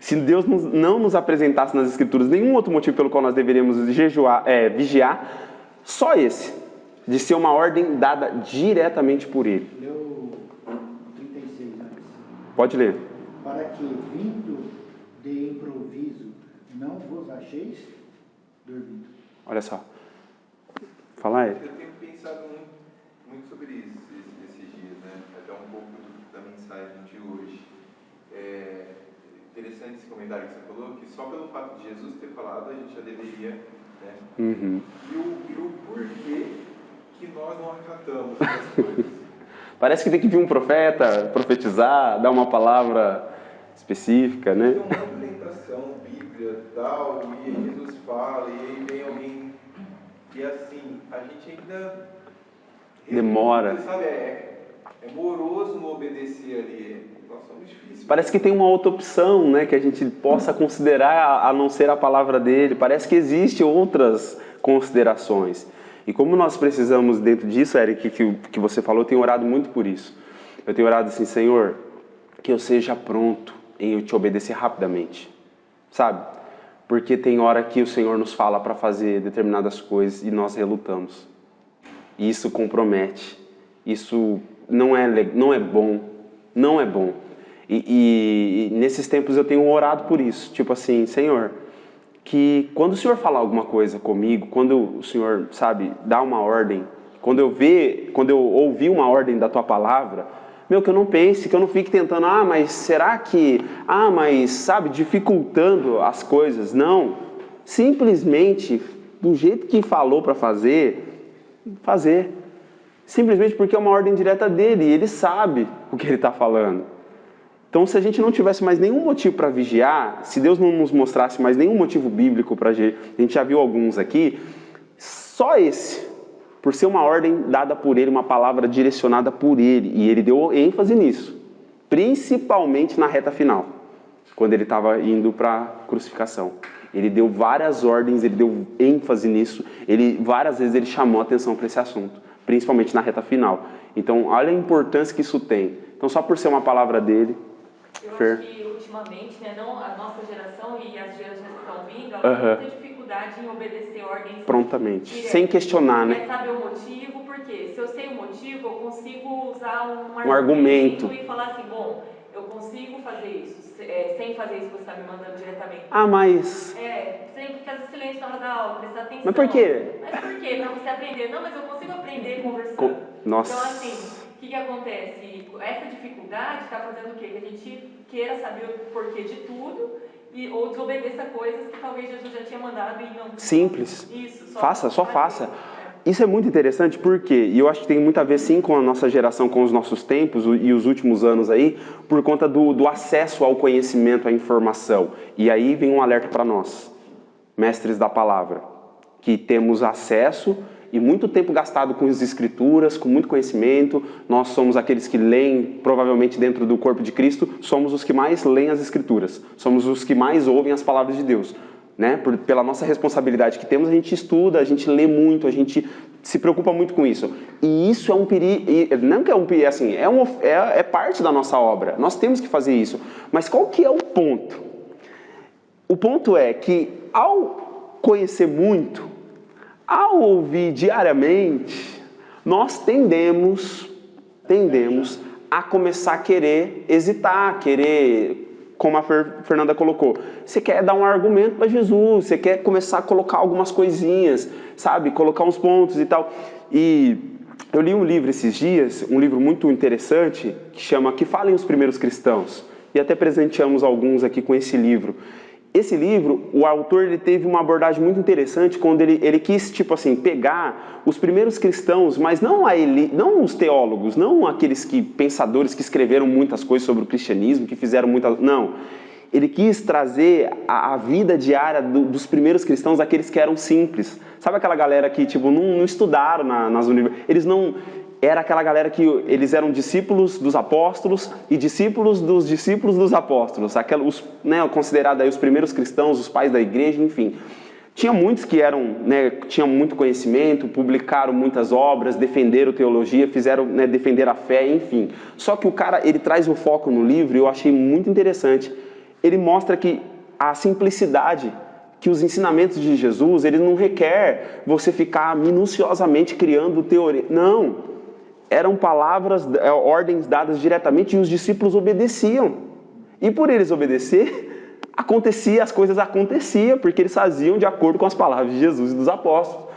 Speaker 1: se Deus não nos apresentasse nas Escrituras nenhum outro motivo pelo qual nós deveríamos vigiar, só esse, de ser uma ordem dada diretamente por Ele.
Speaker 4: Leu 36 antes.
Speaker 1: Pode ler.
Speaker 4: Para que, vindo de improviso, não vos acheis dormindo.
Speaker 1: Olha só. Fala, Eric.
Speaker 5: Eu tenho pensado muito sobre isso esses dias, né? Até um pouco da mensagem de hoje. É interessante esse comentário que você falou, que só pelo fato de Jesus ter falado, a gente já deveria, né?
Speaker 1: Uhum.
Speaker 5: E o porquê que nós não acatamos essas coisas.
Speaker 1: Parece que tem que vir um profeta, profetizar, dar uma palavra específica, né?
Speaker 5: Tem uma apresentação, Bíblia, tal, e aí Jesus fala, e aí vem alguém, e assim, a gente ainda
Speaker 1: demora.
Speaker 5: Sabe, é moroso no obedecer ali, nós somos difíceis.
Speaker 1: Parece que tem uma outra opção, né, que a gente possa considerar a não ser a palavra dele. Parece que existem outras considerações. E como nós precisamos dentro disso, Eric, que você falou, eu tenho orado muito por isso. Eu tenho orado assim, Senhor, que eu seja pronto em eu te obedecer rapidamente, sabe? Porque tem hora que o Senhor nos fala para fazer determinadas coisas e nós relutamos. E isso compromete. Isso não é bom. Não é bom. E nesses tempos eu tenho orado por isso. Tipo assim, Senhor, que quando o Senhor falar alguma coisa comigo, quando o Senhor, sabe, dá uma ordem, quando eu ouvir uma ordem da Tua palavra, que eu não pense, que eu não fique tentando, mas será que, sabe, dificultando as coisas. Não, simplesmente, do jeito que falou para fazer. Simplesmente porque é uma ordem direta dele, e ele sabe o que ele está falando. Então, se a gente não tivesse mais nenhum motivo para vigiar, se Deus não nos mostrasse mais nenhum motivo bíblico para a gente já viu alguns aqui, só esse, por ser uma ordem dada por ele, uma palavra direcionada por ele, e ele deu ênfase nisso, principalmente na reta final, quando ele estava indo para a crucificação. Ele deu várias ordens, ele deu ênfase nisso, várias vezes ele chamou a atenção para esse assunto, principalmente na reta final. Então, olha a importância que isso tem. Então, só por ser uma palavra dele...
Speaker 6: Eu acho que ultimamente, né, não, a nossa geração e as gerações que estão vindo, elas têm muita dificuldade em obedecer ordens
Speaker 1: prontamente,
Speaker 6: diretas.
Speaker 1: sem questionar, né?
Speaker 6: Quer saber o motivo, porque se eu sei o motivo, eu consigo usar um
Speaker 1: argumento
Speaker 6: e falar assim, bom, eu consigo fazer isso, sem fazer isso que você está me mandando diretamente.
Speaker 1: Mas...
Speaker 6: Sempre fica silêncio na hora da aula, prestar atenção.
Speaker 1: Mas por quê?
Speaker 6: Mas por quê? Pra você aprender. Não, mas eu consigo aprender conversando.
Speaker 1: Nossa.
Speaker 6: Então, assim, o que acontece? Essa dificuldade está fazendo o quê? Que a gente queira saber o porquê de tudo ou desobedeça coisas que talvez Jesus já tinha mandado e não...
Speaker 1: Simples.
Speaker 6: Isso,
Speaker 1: só faça. Isso é muito interessante porque, e eu acho que tem muito a ver sim com a nossa geração, com os nossos tempos e os últimos anos aí, por conta do acesso ao conhecimento, à informação. E aí vem um alerta para nós, mestres da palavra, que temos acesso e muito tempo gastado com as escrituras, com muito conhecimento. Nós somos aqueles que leem, provavelmente dentro do corpo de Cristo, somos os que mais leem as escrituras, somos os que mais ouvem as palavras de Deus. Né? Pela nossa responsabilidade que temos, a gente estuda, a gente lê muito, a gente se preocupa muito com isso. E isso é um perigo, não que é um perigo, assim, é parte da nossa obra. Nós temos que fazer isso. Mas qual que é o ponto? O ponto é que ao conhecer muito, ao ouvir diariamente, nós tendemos a começar a querer hesitar, como a Fernanda colocou, você quer dar um argumento para Jesus, você quer começar a colocar algumas coisinhas, sabe? Colocar uns pontos e tal. E eu li um livro esses dias, um livro muito interessante, que chama Que Falem os Primeiros Cristãos. E até presenteamos alguns aqui com esse livro. Esse livro, o autor ele teve uma abordagem muito interessante quando ele quis, tipo assim, pegar os primeiros cristãos, mas não os teólogos, não aqueles pensadores que escreveram muitas coisas sobre o cristianismo, que fizeram muitas... Não. Ele quis trazer a vida diária dos primeiros cristãos, aqueles que eram simples. Sabe aquela galera que, tipo, não estudaram nas universidades? Eles não... Era aquela galera que eles eram discípulos dos apóstolos e discípulos dos apóstolos. Considerados aí os primeiros cristãos, os pais da igreja, enfim. Tinha muitos que tinham muito conhecimento, publicaram muitas obras, defenderam teologia, fizeram defender a fé, enfim. Só que o cara, ele traz o foco no livro e eu achei muito interessante. Ele mostra que a simplicidade, que os ensinamentos de Jesus, ele não requer você ficar minuciosamente criando teoria. Não. Eram palavras, ordens dadas diretamente e os discípulos obedeciam. E por eles obedecer, as coisas aconteciam, porque eles faziam de acordo com as palavras de Jesus e dos apóstolos.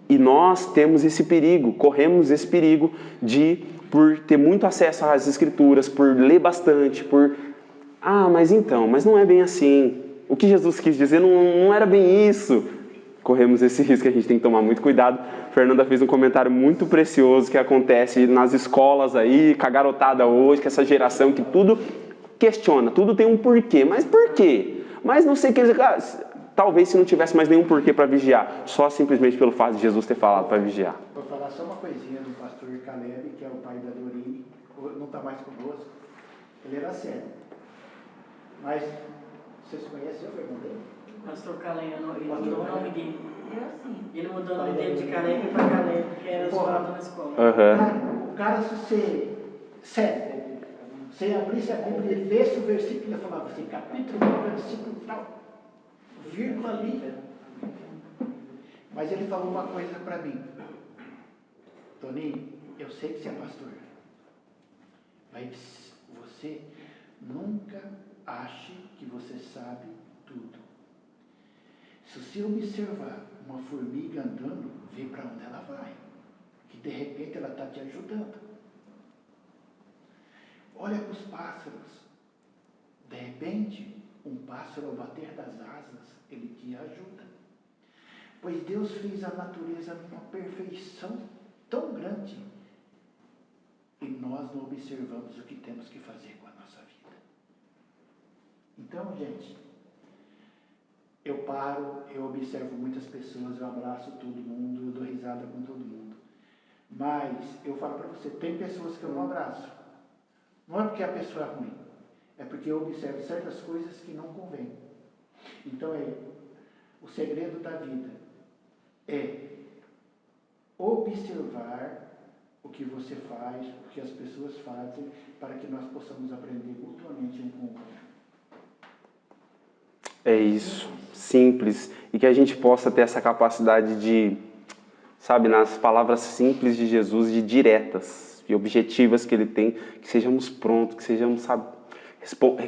Speaker 1: E nós temos esse perigo, corremos esse perigo por ter muito acesso às escrituras, por ler bastante, mas não é bem assim. O que Jesus quis dizer não era bem isso. Corremos esse risco, a gente tem que tomar muito cuidado. Fernanda fez um comentário muito precioso que acontece nas escolas aí, com a garotada hoje, com essa geração que tudo questiona, tudo tem um porquê. Mas por quê? Mas não sei o que... Talvez se não tivesse mais nenhum porquê para vigiar, só simplesmente pelo fato de Jesus ter falado para vigiar.
Speaker 4: Vou falar só uma coisinha do pastor Caleb, que é o pai da Dorine, não está mais conosco. Ele era cego. Mas, vocês conhecem o irmão dele?
Speaker 8: Pastor Caleb, ele mudou o nome dele.
Speaker 3: Eu sim.
Speaker 8: Ele mudou o nome dele de Caleb para Caleb, porque era zoado na escola.
Speaker 4: O cara, se você cego, você abrisse a Bíblia e lesse o versículo, ele falava assim, capítulo 9, versículo tal, vírgula ali. Mas ele falou uma coisa para mim. Toninho, eu sei que você é pastor, mas você nunca ache que você sabe tudo. Se você observar uma formiga andando, vê para onde ela vai, que de repente ela está te ajudando. Olha para os pássaros. De repente, um pássaro ao bater das asas, ele te ajuda. Pois Deus fez a natureza numa perfeição tão grande e nós não observamos o que temos que fazer com a nossa vida. Então, gente, eu paro, eu observo muitas pessoas, eu abraço todo mundo, eu dou risada com todo mundo. Mas eu falo para você, tem pessoas que eu não abraço. Não é porque a pessoa é ruim, é porque eu observo certas coisas que não convêm. Então, o segredo da vida é observar o que você faz, o que as pessoas fazem, para que nós possamos aprender mutuamente um com o outro.
Speaker 1: É isso, simples, e que a gente possa ter essa capacidade de, sabe, nas palavras simples de Jesus, de diretas e objetivas que ele tem, que sejamos prontos, que sejamos, sabe,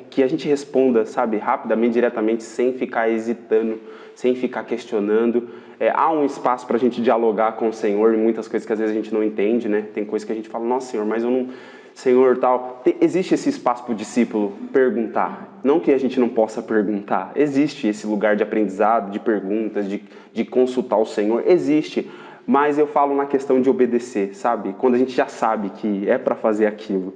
Speaker 1: que a gente responda, sabe, rapidamente, diretamente, sem ficar hesitando, sem ficar questionando. Há um espaço para a gente dialogar com o Senhor em muitas coisas que às vezes a gente não entende, né? Tem coisas que a gente fala, nossa, Senhor, mas eu não... Senhor, tal... Existe esse espaço para o discípulo perguntar. Não que a gente não possa perguntar. Existe esse lugar de aprendizado, de perguntas, de consultar o Senhor. Existe. Mas eu falo na questão de obedecer, sabe? Quando a gente já sabe que é para fazer aquilo.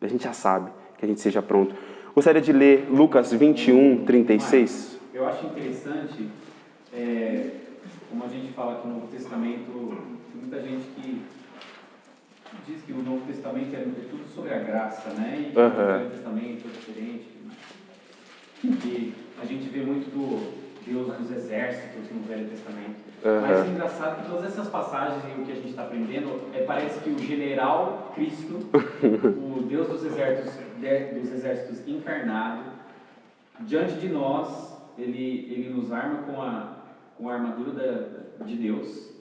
Speaker 1: A gente já sabe que a gente seja pronto. Gostaria de ler Lucas 21, 36.
Speaker 7: Eu acho interessante, como a gente fala que no Novo Testamento, tem muita gente que diz que o Novo Testamento é tudo sobre a graça, né? E que o Velho Testamento é diferente. E a gente vê muito do Deus dos exércitos no Velho Testamento. Mas é engraçado que todas essas passagens e o que a gente está aprendendo, parece que o general Cristo, o Deus dos exércitos encarnado, diante de nós, ele nos arma com a armadura de Deus,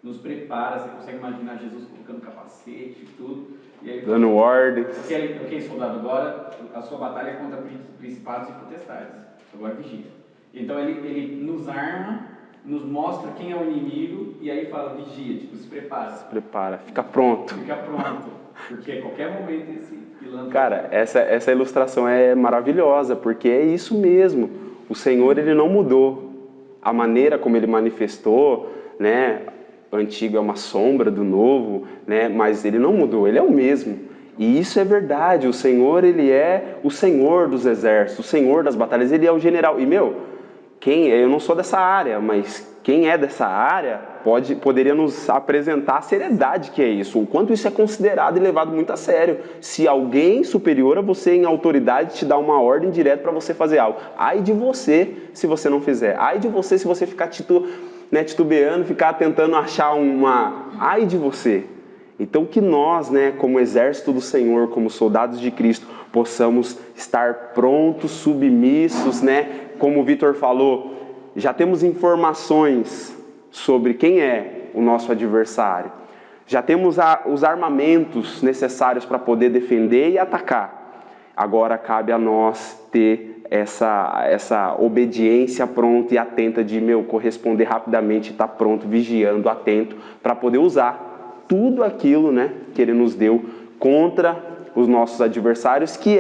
Speaker 7: nos prepara. Você consegue imaginar Jesus colocando capacete e tudo. E aí,
Speaker 1: dando ordens.
Speaker 7: Ok, soldado, agora a sua batalha é contra principados e potestades. Agora vigia. Então ele nos arma, nos mostra quem é o inimigo e aí fala, vigia, tipo, se prepara.
Speaker 1: Se prepara, fica pronto.
Speaker 7: Fica pronto, porque a qualquer momento esse pilantra...
Speaker 1: Cara, essa ilustração é maravilhosa, porque é isso mesmo. O Senhor, Ele não mudou. A maneira como Ele manifestou, né? O antigo é uma sombra do novo, né? Mas Ele não mudou, Ele é o mesmo. E isso é verdade, o Senhor, Ele é o Senhor dos exércitos, o Senhor das batalhas, Ele é o general. E, eu não sou dessa área, mas quem é dessa área poderia nos apresentar a seriedade que é isso, o quanto isso é considerado e levado muito a sério. Se alguém superior a você em autoridade te dá uma ordem direta para você fazer algo, ai de você se você não fizer, ai de você se você ficar titubeando, ficar tentando achar ai de você. Então que nós, como exército do Senhor, como soldados de Cristo, possamos estar prontos, submissos, como o Vitor falou, já temos informações sobre quem é o nosso adversário. Já temos os armamentos necessários para poder defender e atacar. Agora cabe a nós ter essa obediência pronta e atenta de, corresponder rapidamente, estar pronto, vigiando, atento, para poder usar tudo aquilo, que Ele nos deu contra os nossos adversários, que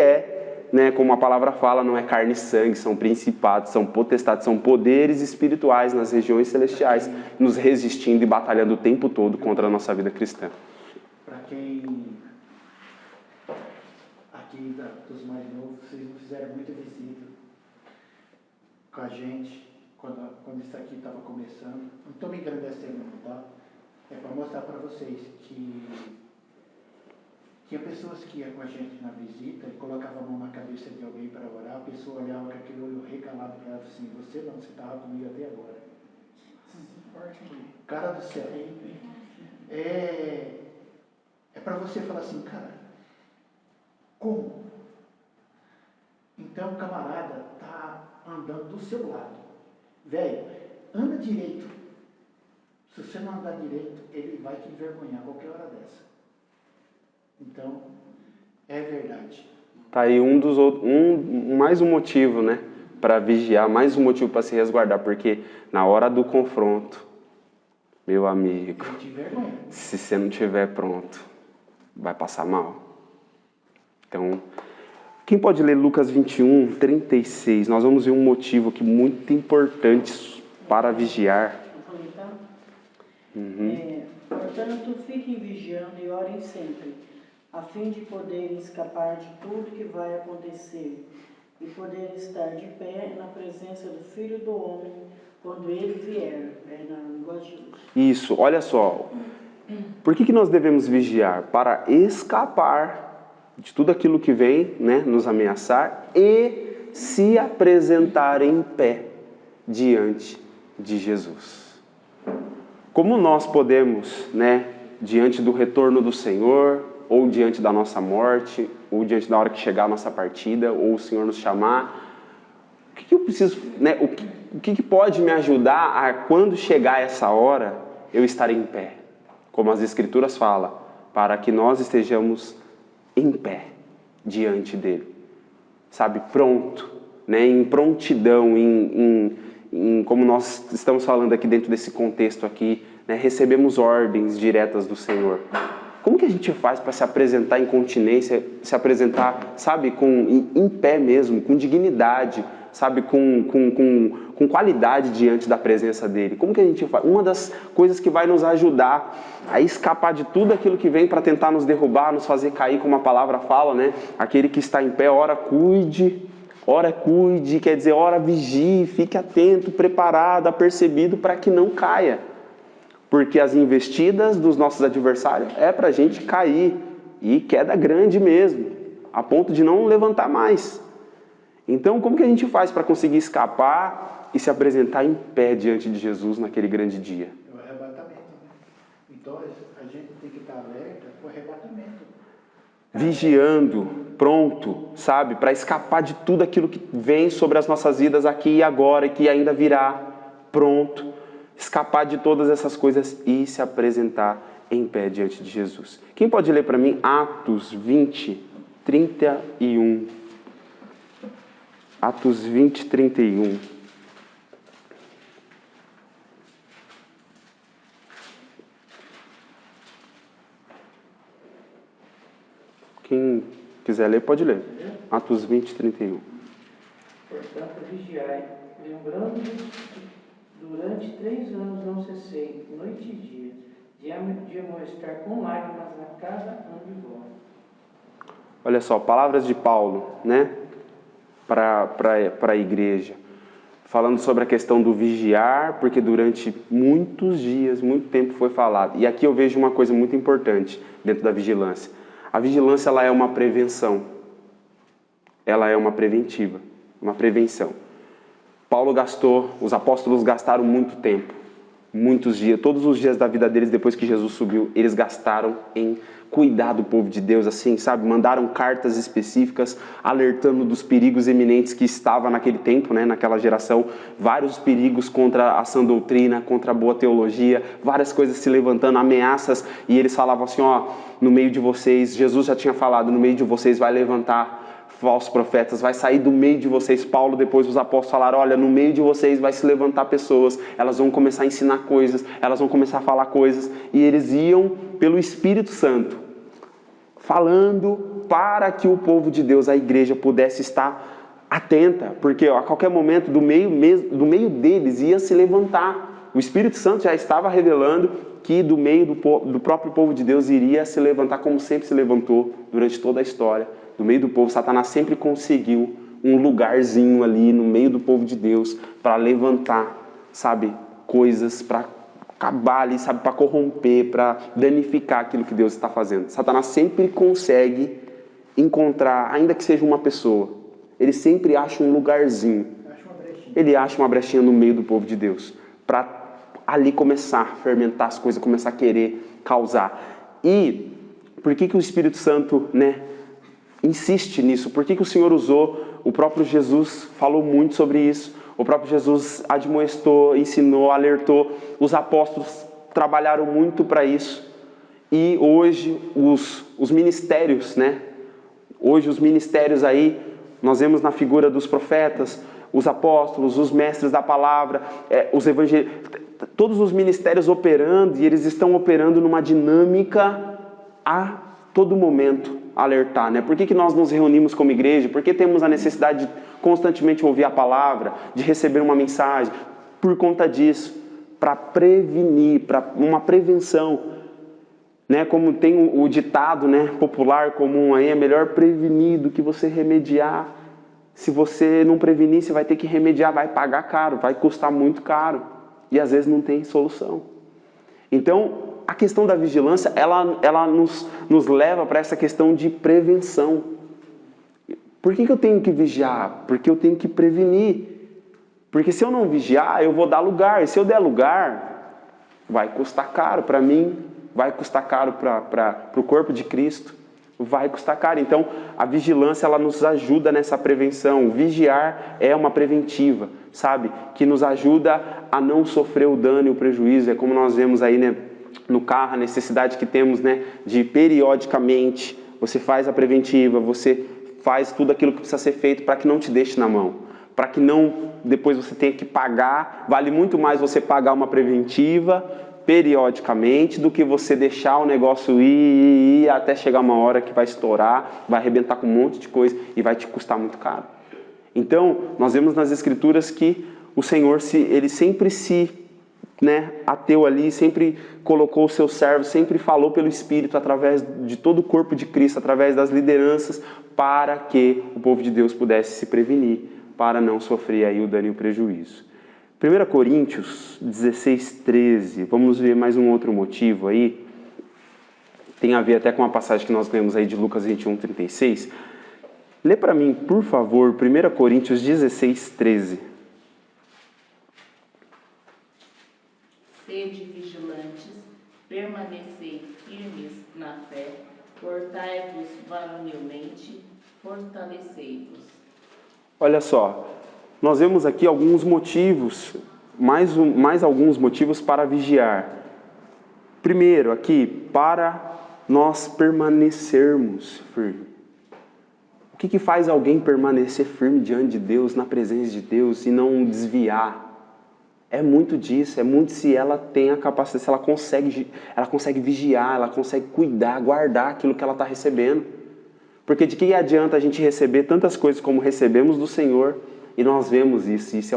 Speaker 1: como a palavra fala, não é carne e sangue, são principados, são potestades, são poderes espirituais nas regiões celestiais, nos resistindo e batalhando o tempo todo contra a nossa vida cristã.
Speaker 4: Para quem aqui dos mais novos, vocês não fizeram muita visita com a gente quando isso aqui estava começando. Não estou me engrandecendo, não, tá? É para mostrar para vocês que tinha pessoas que iam com a gente na visita e colocavam a mão na cabeça de alguém para orar, a pessoa olhava com aquele olho recalado para ela e assim, você estava comigo até agora. Cara do céu. É para você falar assim, cara, como? Então o camarada está andando do seu lado. Velho, anda direito. Se você não andar direito, ele vai te envergonhar a qualquer hora dessa. Então, é verdade.
Speaker 1: Tá aí mais um motivo, para vigiar, mais um motivo para se resguardar, porque na hora do confronto, meu amigo, se você não estiver pronto, vai passar mal. Então, quem pode ler Lucas 21, 36? Nós vamos ver um motivo aqui muito importante para vigiar.
Speaker 8: Portanto, fiquem vigiando e orem sempre, a fim de poderem escapar de tudo que vai acontecer e poderem estar de pé na presença do Filho do Homem quando ele vier. Na língua de Jesus.
Speaker 1: Isso, olha só. Por que nós devemos vigiar? Para escapar de tudo aquilo que vem nos ameaçar e se apresentar em pé diante de Jesus. Como nós podemos, diante do retorno do Senhor, ou diante da nossa morte, ou diante da hora que chegar a nossa partida, ou o Senhor nos chamar, o que eu preciso, o que pode me ajudar a, quando chegar essa hora, eu estar em pé? Como as Escrituras falam, para que nós estejamos em pé diante dele. sabe, pronto, né, em prontidão, como nós estamos falando aqui dentro desse contexto aqui, né, recebemos ordens diretas do Senhor. Como que a gente faz para se apresentar em continência, se apresentar, sabe, em pé mesmo, com dignidade, sabe, com qualidade diante da presença dele? Como que a gente faz? Uma das coisas que vai nos ajudar a escapar de tudo aquilo que vem para tentar nos derrubar, nos fazer cair, como a palavra fala, né? Aquele que está em pé, ora cuide, quer dizer, ora vigie, fique atento, preparado, apercebido para que não caia. Porque as investidas dos nossos adversários é para a gente cair, e queda grande mesmo, a ponto de não levantar mais. Então, como que a gente faz para conseguir escapar e se apresentar em pé diante de Jesus naquele grande dia?
Speaker 4: É o arrebatamento, né? Então, a gente tem que estar alerta para o arrebatamento.
Speaker 1: Vigiando, pronto, sabe? Para escapar de tudo aquilo que vem sobre as nossas vidas aqui e agora e que ainda virá, pronto. Escapar de todas essas coisas e se apresentar em pé diante de Jesus. Quem pode ler para mim Atos 20, 31? Atos 20, 31. Quem quiser ler, pode ler. Atos 20, 31.
Speaker 8: Portanto, vigiai, lembrando-vos que durante 3 anos não cessei, noite e dia, de amoestar com lágrimas a cada um de vós.
Speaker 1: Olha só, palavras de Paulo, né? Para a igreja. Falando sobre a questão do vigiar, porque durante muitos dias, muito tempo foi falado. E aqui eu vejo uma coisa muito importante dentro da vigilância. A vigilância, ela é uma prevenção. Ela é uma preventiva, uma prevenção. Os apóstolos gastaram muito tempo, muitos dias, todos os dias da vida deles depois que Jesus subiu, eles gastaram em cuidar do povo de Deus, assim, sabe? Mandaram cartas específicas alertando dos perigos eminentes que estava naquele tempo, né? Naquela geração, vários perigos contra a sã doutrina, contra a boa teologia, várias coisas se levantando, ameaças, e eles falavam assim, ó, no meio de vocês, Jesus já tinha falado, no meio de vocês vai levantar falsos profetas, vai sair do meio de vocês. Paulo, depois os apóstolos falaram, olha, no meio de vocês vai se levantar pessoas, elas vão começar a ensinar coisas, elas vão começar a falar coisas, e eles iam pelo Espírito Santo, falando para que o povo de Deus, a igreja, pudesse estar atenta, porque a qualquer momento do meio deles ia se levantar. O Espírito Santo já estava revelando que do meio do próprio povo de Deus iria se levantar, como sempre se levantou durante toda a história. No meio do povo, Satanás sempre conseguiu um lugarzinho ali no meio do povo de Deus para levantar, sabe, coisas para acabar ali, sabe, para corromper, para danificar aquilo que Deus está fazendo. Satanás sempre consegue encontrar, ainda que seja uma pessoa, ele sempre acha um lugarzinho, ele acha uma brechinha no meio do povo de Deus, para ali começar a fermentar as coisas, começar a querer causar. E por que o Espírito Santo, né, insiste nisso? Por que o Senhor usou? O próprio Jesus falou muito sobre isso. O próprio Jesus admoestou, ensinou, alertou. Os apóstolos trabalharam muito para isso. E hoje os ministérios, né? Hoje os ministérios aí, nós vemos na figura dos profetas, os apóstolos, os mestres da palavra, os evangelistas, todos os ministérios operando, e eles estão operando numa dinâmica a todo momento alertar, né? Por que nós nos reunimos como igreja? Por que temos a necessidade de constantemente ouvir a palavra, de receber uma mensagem? Por conta disso, para prevenir, para uma prevenção, né? Como tem o ditado, né, popular comum aí, é melhor prevenir do que você remediar. Se você não prevenir, você vai ter que remediar, vai pagar caro, vai custar muito caro, e às vezes não tem solução. Então, a questão da vigilância, ela nos leva para essa questão de prevenção. Por que eu tenho que vigiar? Porque eu tenho que prevenir. Porque se eu não vigiar, eu vou dar lugar. E se eu der lugar, vai custar caro para mim, vai custar caro para o corpo de Cristo, vai custar caro. Então, a vigilância, ela nos ajuda nessa prevenção. Vigiar é uma preventiva, sabe? Que nos ajuda a não sofrer o dano e o prejuízo. É como nós vemos aí, né, no carro, a necessidade que temos, né, de periodicamente, você faz a preventiva, você faz tudo aquilo que precisa ser feito para que não te deixe na mão, para que não depois você tenha que pagar. Vale muito mais você pagar uma preventiva periodicamente do que você deixar o negócio ir até chegar uma hora que vai estourar, vai arrebentar com um monte de coisa e vai te custar muito caro. Então, nós vemos nas Escrituras que o Senhor, ele sempre ateu ali, sempre colocou os seus servos, sempre falou pelo Espírito, através de todo o corpo de Cristo, através das lideranças, para que o povo de Deus pudesse se prevenir, para não sofrer aí o dano e o prejuízo. 1 Coríntios 16, 13, vamos ver mais um outro motivo aí, tem a ver até com a passagem que nós lemos aí de Lucas 21, 36. Lê para mim, por favor, 1 Coríntios 16, 13.
Speaker 3: Sede vigilantes, permanecei firmes na fé, portai-vos varonilmente, fortalecei-vos.
Speaker 1: Olha só, nós vemos aqui alguns motivos, mais alguns motivos para vigiar. Primeiro aqui, para nós permanecermos firmes. O que faz alguém permanecer firme diante de Deus, na presença de Deus e não desviar? É muito disso, é muito se ela tem a capacidade, se ela consegue vigiar, ela consegue cuidar, guardar aquilo que ela está recebendo. Porque de que adianta a gente receber tantas coisas como recebemos do Senhor e nós vemos isso? Isso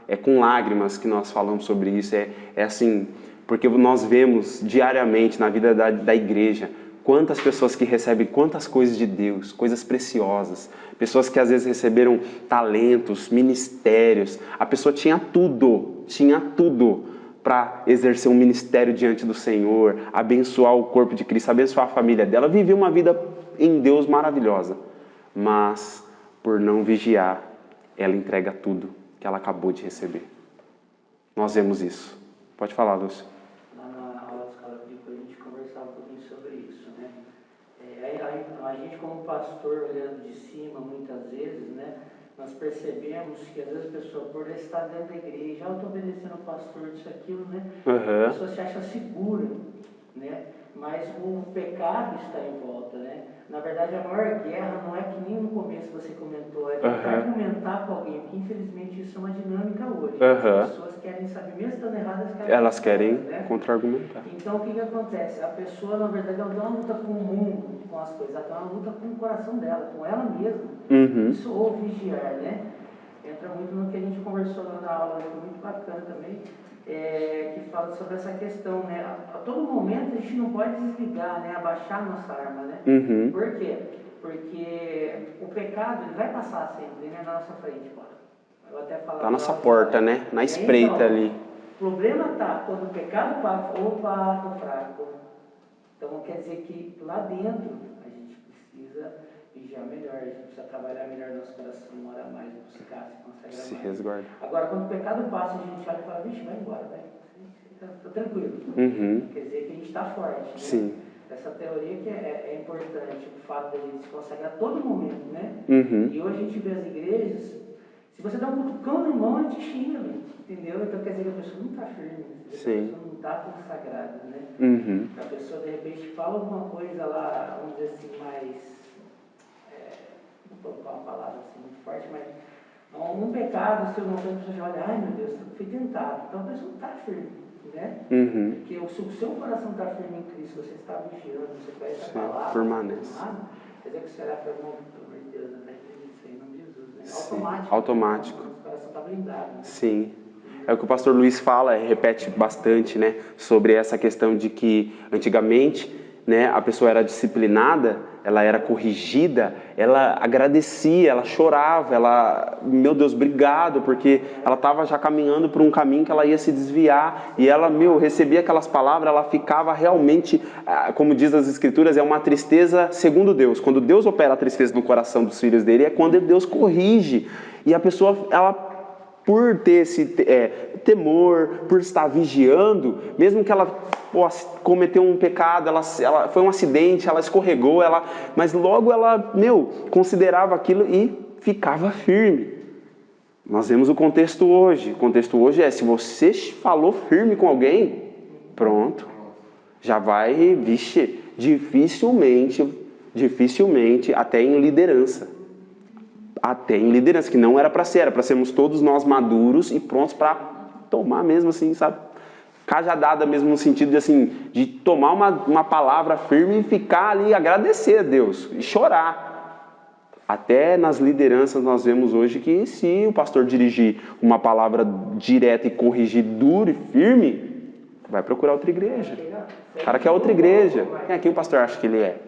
Speaker 1: é com lágrimas que nós falamos sobre isso, é assim, porque nós vemos diariamente na vida da igreja quantas pessoas que recebem quantas coisas de Deus, coisas preciosas, pessoas que às vezes receberam talentos, ministérios, a pessoa tinha tudo para exercer um ministério diante do Senhor, abençoar o corpo de Cristo, abençoar a família dela, viveu uma vida em Deus maravilhosa, mas por não vigiar, ela entrega tudo que ela acabou de receber. Nós vemos isso. Pode falar, Lúcio.
Speaker 9: Na aula de escola bíblica a gente conversava um pouquinho sobre isso, né? A gente como pastor, olhando de cima, muitas vezes, né? Nós percebemos que às vezes a pessoa, por estar dentro da igreja, eu estou obedecendo ao pastor, disso, aquilo, né? A pessoa se acha segura, né? Mas o pecado está em volta, né? Na verdade, a maior guerra não é que nem no começo você comentou, é tentar argumentar com alguém, porque infelizmente isso é uma dinâmica hoje. As pessoas querem saber, mesmo estando erradas,
Speaker 1: elas querem contra-argumentar.
Speaker 9: Então, o que acontece? A pessoa, na verdade, ela não luta com o mundo, com as coisas, ela luta com o coração dela, com ela mesma. Isso, ou vigiar, né? Entra muito no que a gente conversou lá na aula, foi muito bacana também, que fala sobre essa questão, né? A todo momento a gente não pode desligar, né? Abaixar a nossa arma, né? Por quê? Porque o pecado, ele vai passar sempre, né? Na nossa frente, pô. Eu até falo, tá na nossa porta, né? Na espreita então, ali. O problema tá quando o pecado passa, opa, tô fraco. Então quer dizer que lá dentro a gente precisa vigiar melhor, a gente precisa trabalhar melhor nosso coração, orar mais, buscar, se consagrar mais. Se resguardar. Agora, quando o pecado passa, a gente olha e fala, vixe, vai embora, vai. Tô tranquilo. Quer dizer que a gente está forte, né? Sim. Essa teoria que é importante, o fato da gente se consagrar a todo momento, né? E hoje a gente vê as igrejas, se você dá um cutucão no irmão, ele te xinga, entendeu? Então quer dizer que a pessoa não está firme, a pessoa não está consagrada, né? A pessoa de repente fala alguma coisa lá, vamos dizer assim, mais, não vou colocar uma palavra assim muito forte, mas um pecado, se alguma coisa, a pessoa já olha, ai meu Deus, fui tentado. Então a pessoa não está firme, né? Porque se o seu coração está firme em Cristo, você está vigiando, você vai essa palavra, permanece. Quer dizer que você olhar para o irmão, pelo amor de Deus, não está em nome de Jesus, né? Automático. O coração está blindado. Né? Sim. É o que o pastor Luiz fala, repete bastante, né, sobre essa questão de que antigamente, né, a pessoa era disciplinada, ela era corrigida, ela agradecia, ela chorava, ela, meu Deus, obrigado, porque ela estava já caminhando por um caminho que ela ia se desviar, e ela, recebia aquelas palavras, ela ficava realmente, como diz as Escrituras, é uma tristeza segundo Deus. Quando Deus opera a tristeza no coração dos filhos dele, é quando Deus corrige, e a pessoa, ela, por ter esse temor, por estar vigiando, mesmo que ela cometeu um pecado, ela foi um acidente, ela escorregou, mas logo ela, considerava aquilo e ficava firme. Nós vemos o contexto hoje. O contexto hoje é, se você falou firme com alguém, pronto, já vai, dificilmente, até em liderança,
Speaker 1: até em liderança, que não era para ser, era para sermos todos nós maduros e prontos para tomar mesmo assim, sabe? Cajadada mesmo no sentido de assim, de tomar uma palavra firme e ficar ali, agradecer a Deus e chorar. Até nas lideranças nós vemos hoje que se o pastor dirigir uma palavra direta e corrigir duro e firme, vai procurar outra igreja. O cara quer outra igreja. Quem o pastor acha que ele é?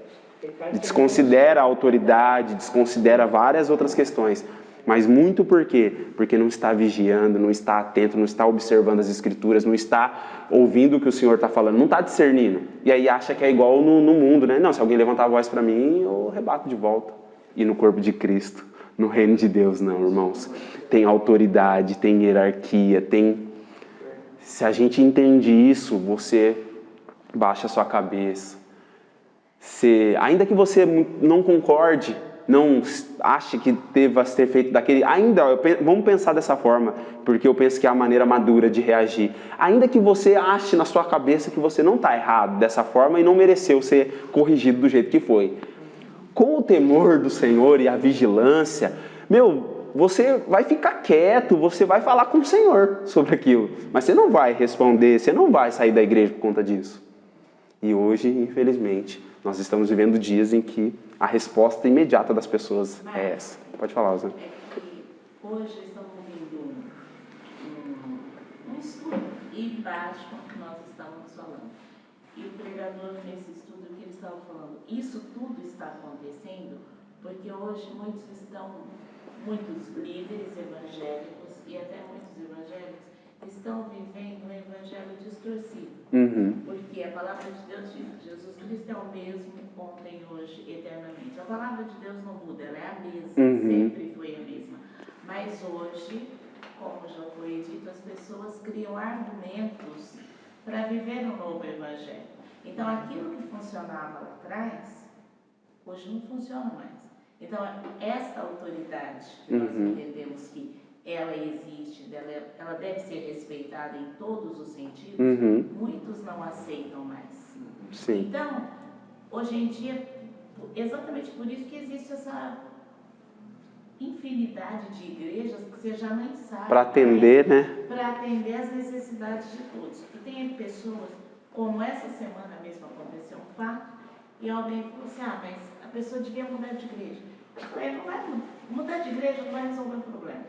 Speaker 1: Desconsidera a autoridade, desconsidera várias outras questões. Mas muito por quê? Porque não está vigiando, não está atento, não está observando as escrituras, não está ouvindo o que o Senhor está falando, não está discernindo. E aí acha que é igual no mundo, né? Não, se alguém levantar a voz para mim, eu rebato de volta. E no corpo de Cristo, no reino de Deus, não, irmãos. Tem autoridade, tem hierarquia, tem... Se a gente entende isso, você baixa a sua cabeça. Ainda que você não concorde, não ache que deva ser feito daquele... Vamos pensar dessa forma, porque eu penso que é a maneira madura de reagir. Ainda que você ache na sua cabeça que você não está errado dessa forma e não mereceu ser corrigido do jeito que foi. Com o temor do Senhor e a vigilância, você vai ficar quieto, você vai falar com o Senhor sobre aquilo. Mas você não vai responder, você não vai sair da igreja por conta disso. E hoje, infelizmente, nós estamos vivendo dias em que a resposta imediata das pessoas é essa. Pode falar, Osana.
Speaker 3: É que hoje estamos vendo um estudo e bate com o que nós estávamos falando. E o pregador, nesse estudo que ele estava falando, isso tudo está acontecendo porque hoje muitos líderes evangélicos e até muitos evangélicos estão vivendo um evangelho distorcido. Porque a palavra de Deus diz que Jesus Cristo é o mesmo ontem, hoje, eternamente. A palavra de Deus não muda, ela é a mesma, sempre foi a mesma. Mas hoje, como já foi dito, as pessoas criam argumentos para viver um novo evangelho. Então, aquilo que funcionava lá atrás, hoje não funciona mais. Então, esta autoridade, que nós entendemos que ela existe, ela deve ser respeitada em todos os sentidos, muitos não aceitam mais.
Speaker 1: Sim.
Speaker 3: Então, hoje em dia, exatamente por isso que existe essa infinidade de igrejas que você já nem sabe.
Speaker 1: Para atender, né?
Speaker 3: Para atender as necessidades de todos. E tem pessoas, como essa semana mesmo aconteceu um fato, e alguém falou assim, mas a pessoa devia mudar de igreja. Eu falei, não vai mudar de igreja, não vai resolver o problema.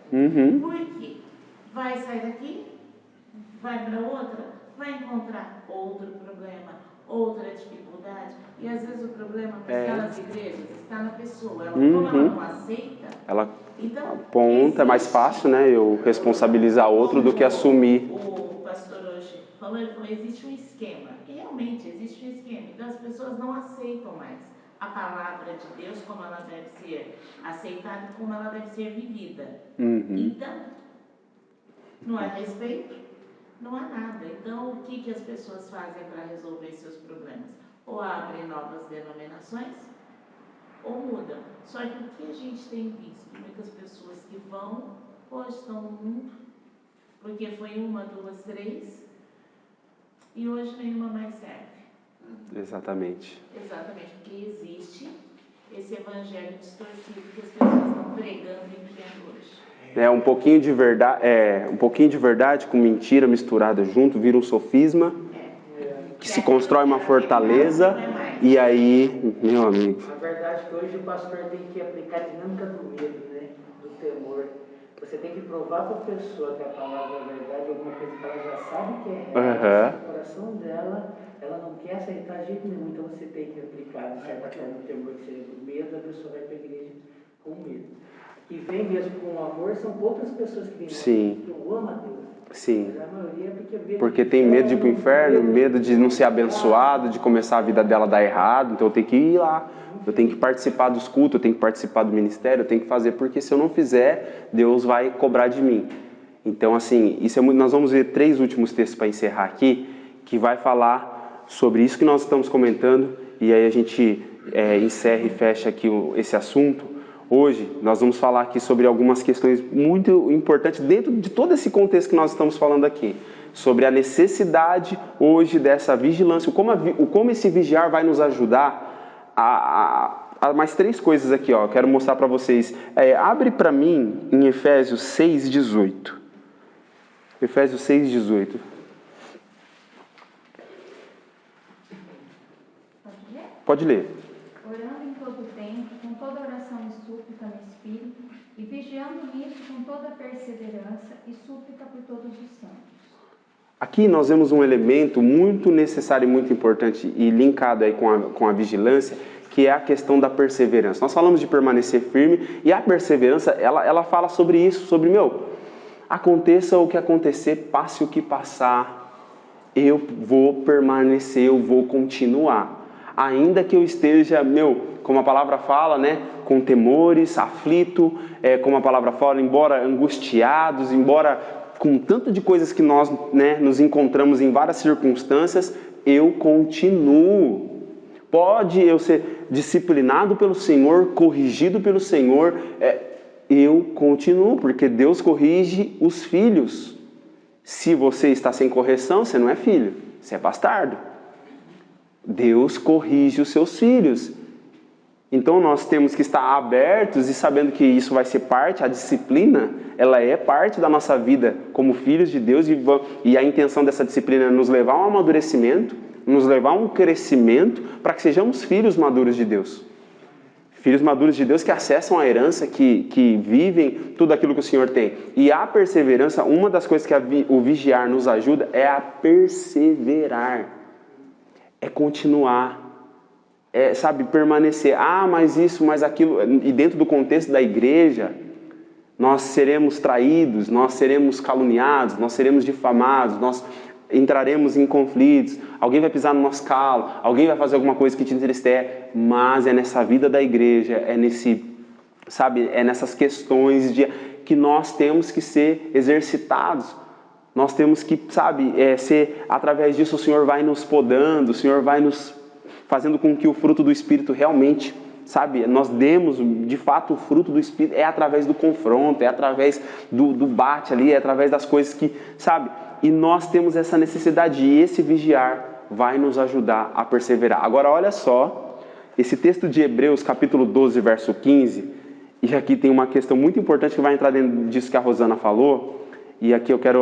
Speaker 3: Por quê? Vai sair daqui, vai para outra, vai encontrar outro problema, outra dificuldade. E às vezes o problema não está nas igrejas, está na pessoa. Como ela não aceita, então,
Speaker 1: aponta, é mais fácil, né? Eu responsabilizar outro do que assumir.
Speaker 3: O pastor hoje falou, ele falou, existe um esquema. E realmente existe um esquema. Então as pessoas não aceitam mais a palavra de Deus como ela deve ser aceitada e como ela deve ser vivida. Então, não há respeito, não há nada. Então, o que as pessoas fazem para resolver seus problemas? Ou abrem novas denominações, ou mudam. Só que o que a gente tem visto? Muitas pessoas que vão, hoje estão no mundo, porque foi 1, 2, 3, e hoje nenhuma mais serve.
Speaker 1: Exatamente.
Speaker 3: Exatamente, porque existe esse evangelho distorcido que as pessoas estão pregando e criando hoje.
Speaker 1: Um pouquinho de verdade com mentira misturada junto, vira um sofisma, que se constrói uma fortaleza, e aí, meu amigo...
Speaker 9: A verdade é que hoje o pastor tem que aplicar a dinâmica do medo, né? Do temor. Você tem que provar para a pessoa que a palavra é verdade, alguma coisa que ela já sabe que é real, no coração dela, ela não quer aceitar de jeito nenhum, então você tem que aplicar, de certa forma, o temor, que seria do medo, a pessoa vai para a igreja com medo. Que vem mesmo com amor, são poucas pessoas que vêm que eu amo a Deus.
Speaker 1: Sim.
Speaker 9: Mas a maioria é
Speaker 1: porque tem medo de ir para o inferno, medo de não ser abençoado, de começar a vida dela dar errado, então eu tenho que ir lá. Eu tenho que participar dos cultos, eu tenho que participar do ministério, eu tenho que fazer, porque se eu não fizer, Deus vai cobrar de mim. Então, assim, nós vamos ver 3 últimos textos para encerrar aqui, que vai falar sobre isso que nós estamos comentando, e aí a gente encerra e fecha aqui esse assunto. Hoje, nós vamos falar aqui sobre algumas questões muito importantes dentro de todo esse contexto que nós estamos falando aqui, sobre a necessidade hoje dessa vigilância, como esse vigiar vai nos ajudar há mais 3 coisas aqui, ó, quero mostrar para vocês. Abre para mim em Efésios 6:18. Efésios 6:18. Pode ler.
Speaker 10: Orando em todo tempo, com toda oração e súplica no Espírito, e vigiando nisso com toda perseverança e súplica por todos os santos.
Speaker 1: Aqui nós vemos um elemento muito necessário e muito importante e linkado aí com a vigilância, que é a questão da perseverança. Nós falamos de permanecer firme e a perseverança, ela fala sobre isso, sobre, aconteça o que acontecer, passe o que passar, eu vou permanecer, eu vou continuar. Ainda que eu esteja, como a palavra fala, né, com temores, aflito, como a palavra fala, embora angustiados, embora com tanto de coisas que nós, né, nos encontramos em várias circunstâncias, eu continuo. Pode eu ser disciplinado pelo Senhor, corrigido pelo Senhor, eu continuo, porque Deus corrige os filhos. Se você está sem correção, você não é filho, você é bastardo. Deus corrige os seus filhos. Então nós temos que estar abertos e sabendo que isso vai ser parte, a disciplina, ela é parte da nossa vida como filhos de Deus, e a intenção dessa disciplina é nos levar a um amadurecimento, nos levar a um crescimento, para que sejamos filhos maduros de Deus. Filhos maduros de Deus que acessam a herança, que vivem tudo aquilo que o Senhor tem. E a perseverança, uma das coisas que o vigiar nos ajuda é a perseverar. É continuar, permanecer. Mas isso, mas aquilo. E dentro do contexto da igreja, nós seremos traídos, nós seremos caluniados, nós seremos difamados, nós entraremos em conflitos, alguém vai pisar no nosso calo, alguém vai fazer alguma coisa que te entristece, mas é nessa vida da igreja, é nessas questões que nós temos que ser exercitados. Nós temos que, ser, através disso o Senhor vai nos podando, o Senhor vai nos fazendo com que o fruto do Espírito realmente, nós demos, de fato, o fruto do Espírito é através do confronto, é através do bate ali, é através das coisas que, e nós temos essa necessidade, e esse vigiar vai nos ajudar a perseverar. Agora, olha só, esse texto de Hebreus, capítulo 12, verso 15, e aqui tem uma questão muito importante que vai entrar dentro disso que a Rosana falou. E aqui eu quero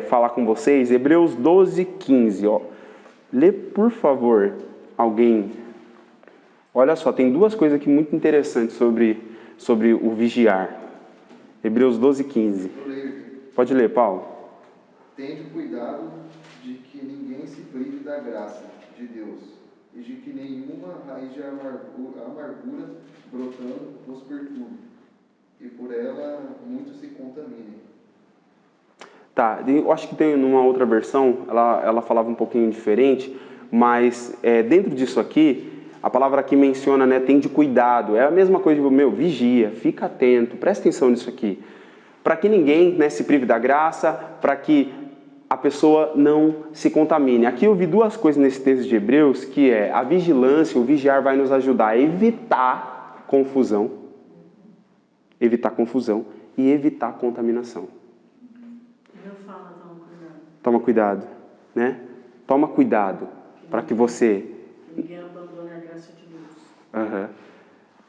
Speaker 1: falar com vocês, Hebreus 12, 15. Ó. Lê, por favor, alguém. Olha só, tem 2 coisas aqui muito interessantes sobre o vigiar. Hebreus 12, 15. Pode ler, Paulo.
Speaker 5: Tende cuidado de que ninguém se prive da graça de Deus, e de que nenhuma raiz de amargura brotando vos perturbe, e por ela muitos se contaminem.
Speaker 1: Tá, eu acho que tem numa outra versão, ela falava um pouquinho diferente, mas dentro disso aqui, a palavra aqui menciona, né, tende cuidado, é a mesma coisa, vigia, fica atento, presta atenção nisso aqui, para que ninguém, né, se prive da graça, para que a pessoa não se contamine. Aqui eu vi 2 coisas nesse texto de Hebreus, que é a vigilância, o vigiar vai nos ajudar a evitar confusão e evitar contaminação. Toma cuidado, né? Toma cuidado para que você...
Speaker 8: Ninguém abandone a graça de Deus.
Speaker 1: Uhum.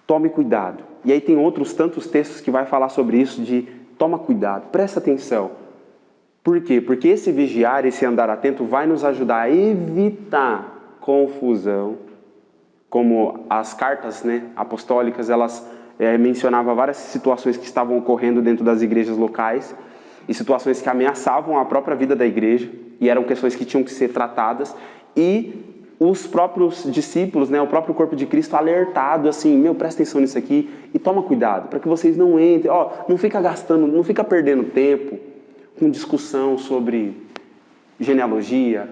Speaker 1: Tome cuidado. E aí tem outros tantos textos que vai falar sobre isso de toma cuidado, presta atenção. Por quê? Porque esse vigiar, esse andar atento vai nos ajudar a evitar confusão. Como as cartas, né, apostólicas, elas mencionavam várias situações que estavam ocorrendo dentro das igrejas locais, e situações que ameaçavam a própria vida da igreja, e eram questões que tinham que ser tratadas, e os próprios discípulos, né, o próprio corpo de Cristo alertado, assim, presta atenção nisso aqui, e toma cuidado, para que vocês não entrem, não fica perdendo tempo com discussão sobre genealogia,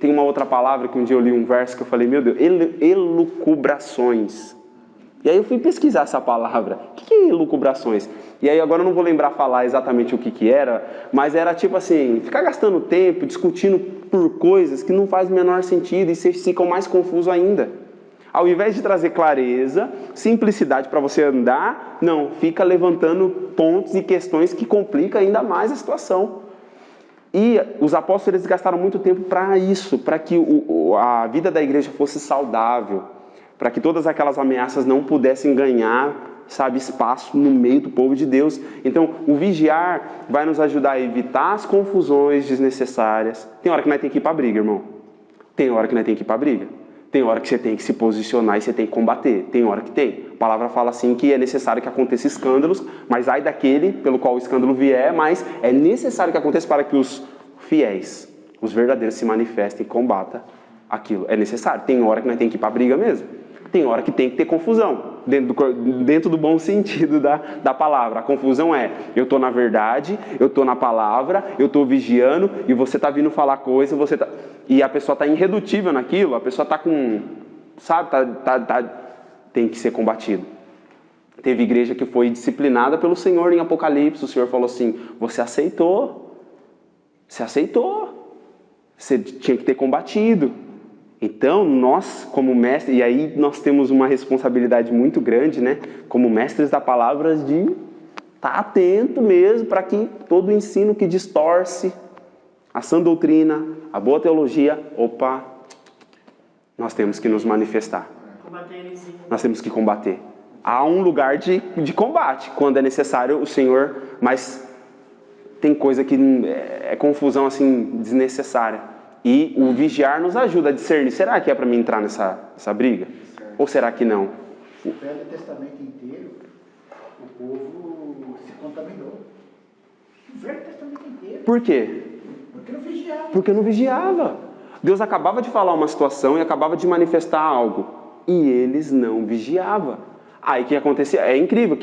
Speaker 1: tem uma outra palavra que um dia eu li um verso que eu falei, meu Deus, elucubrações. E aí eu fui pesquisar essa palavra. O que é elucubrações? E aí agora eu não vou lembrar falar exatamente o que era, mas era tipo assim, ficar gastando tempo, discutindo por coisas que não faz o menor sentido e vocês ficam mais confusos ainda. Ao invés de trazer clareza, simplicidade para você andar, não, fica levantando pontos e questões que complicam ainda mais a situação. E os apóstolos gastaram muito tempo para isso, para que a vida da igreja fosse saudável, para que todas aquelas ameaças não pudessem ganhar, sabe, espaço no meio do povo de Deus. Então, o vigiar vai nos ajudar a evitar as confusões desnecessárias. Tem hora que nós tem que ir para a briga, irmão. Tem hora que nós tem que ir para a briga. Tem hora que você tem que se posicionar e você tem que combater. Tem hora que tem. A palavra fala assim que é necessário que aconteça escândalos, mas ai daquele pelo qual o escândalo vier, mas é necessário que aconteça para que os fiéis, os verdadeiros, se manifestem e combatam aquilo. É necessário. Tem hora que nós tem que ir para a briga mesmo. Tem hora que tem que ter confusão, dentro do bom sentido da palavra. A confusão é, eu estou na verdade, eu estou na palavra, eu estou vigiando, e você está vindo falar coisa, e a pessoa está irredutível naquilo, a pessoa está com, sabe, tem que ser combatido. Teve igreja que foi disciplinada pelo Senhor em Apocalipse, o Senhor falou assim, você aceitou, você tinha que ter combatido. Então, nós, como mestres, e aí nós temos uma responsabilidade muito grande, né? Como mestres da palavra, de estar atento mesmo para que todo o ensino que distorce a sã doutrina, a boa teologia, nós temos que nos manifestar. Nós temos que combater. Há um lugar de combate, quando é necessário o Senhor, mas tem coisa que é confusão assim desnecessária. E o vigiar nos ajuda a discernir. Será que é para mim entrar nessa briga? Certo. Ou será que não?
Speaker 4: O Velho Testamento inteiro, o povo se contaminou. O Velho Testamento inteiro.
Speaker 1: Por quê?
Speaker 4: Porque não vigiava.
Speaker 1: Porque não vigiava. Deus acabava de falar uma situação e acabava de manifestar algo. E eles não vigiavam. Aí o que acontecia? É incrível,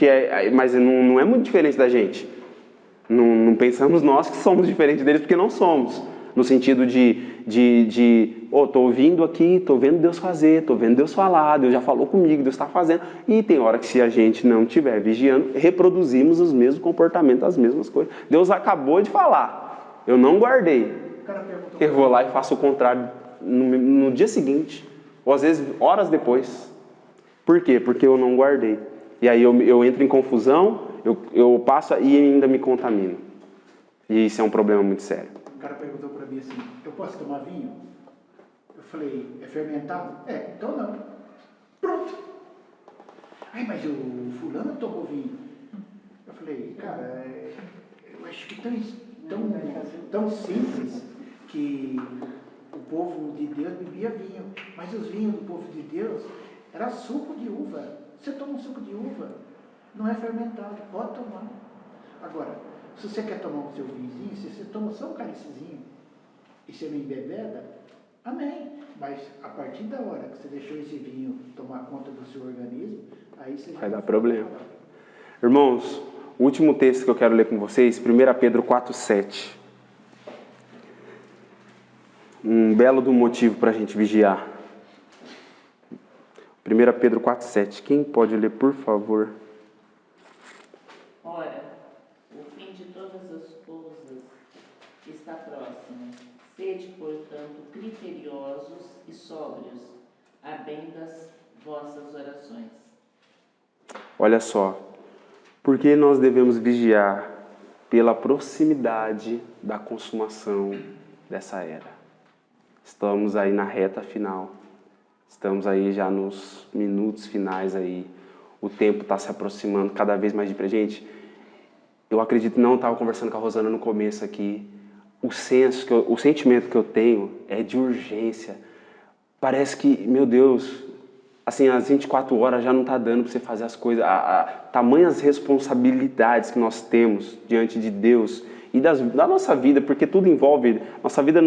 Speaker 1: mas não é muito diferente da gente. Não pensamos nós que somos diferentes deles, porque não somos. No sentido tô ouvindo aqui, tô vendo Deus fazer, tô vendo Deus falar, Deus já falou comigo, Deus está fazendo. E tem hora que se a gente não estiver vigiando, reproduzimos os mesmos comportamentos, as mesmas coisas. Deus acabou de falar, eu não guardei. Eu vou lá e faço o contrário no dia seguinte, ou às vezes horas depois. Por quê? Porque eu não guardei. E aí eu entro em confusão, eu passo e ainda me contamino. E isso é um problema muito sério.
Speaker 4: O cara perguntou para mim assim, eu posso tomar vinho? Eu falei, é fermentado? Então não. Pronto. Ai, mas o fulano tomou vinho. Eu falei, cara, eu acho que tão simples que o povo de Deus bebia vinho. Mas os vinhos do povo de Deus era suco de uva. Você toma um suco de uva, não é fermentado, pode tomar. Agora, se você quer tomar o seu vinhozinho, se você toma só um cálicezinho e você não embebeda, amém. Mas a partir da hora que você deixou esse vinho tomar conta do seu organismo, aí você
Speaker 1: vai dar problema. Irmãos, o último texto que eu quero ler com vocês, 1 Pedro 4,7. Um belo do motivo para a gente vigiar. 1 Pedro 4,7. Quem pode ler, por favor?
Speaker 3: Ora, o fim de todas as coisas está próximo. Sede, portanto, criteriosos e sóbrios, a bem das vossas orações.
Speaker 1: Olha só, porque nós devemos vigiar pela proximidade da consumação dessa era. Estamos aí na reta final. Estamos aí já nos minutos finais aí. O tempo está se aproximando cada vez mais de pra gente. Eu acredito, não estava conversando com a Rosana no começo aqui. O sentimento que eu tenho é de urgência. Parece que, meu Deus, assim, às 24 horas já não está dando para você fazer as coisas. Tamanhas responsabilidades que nós temos diante de Deus e da nossa vida, porque tudo envolve. Nossa vida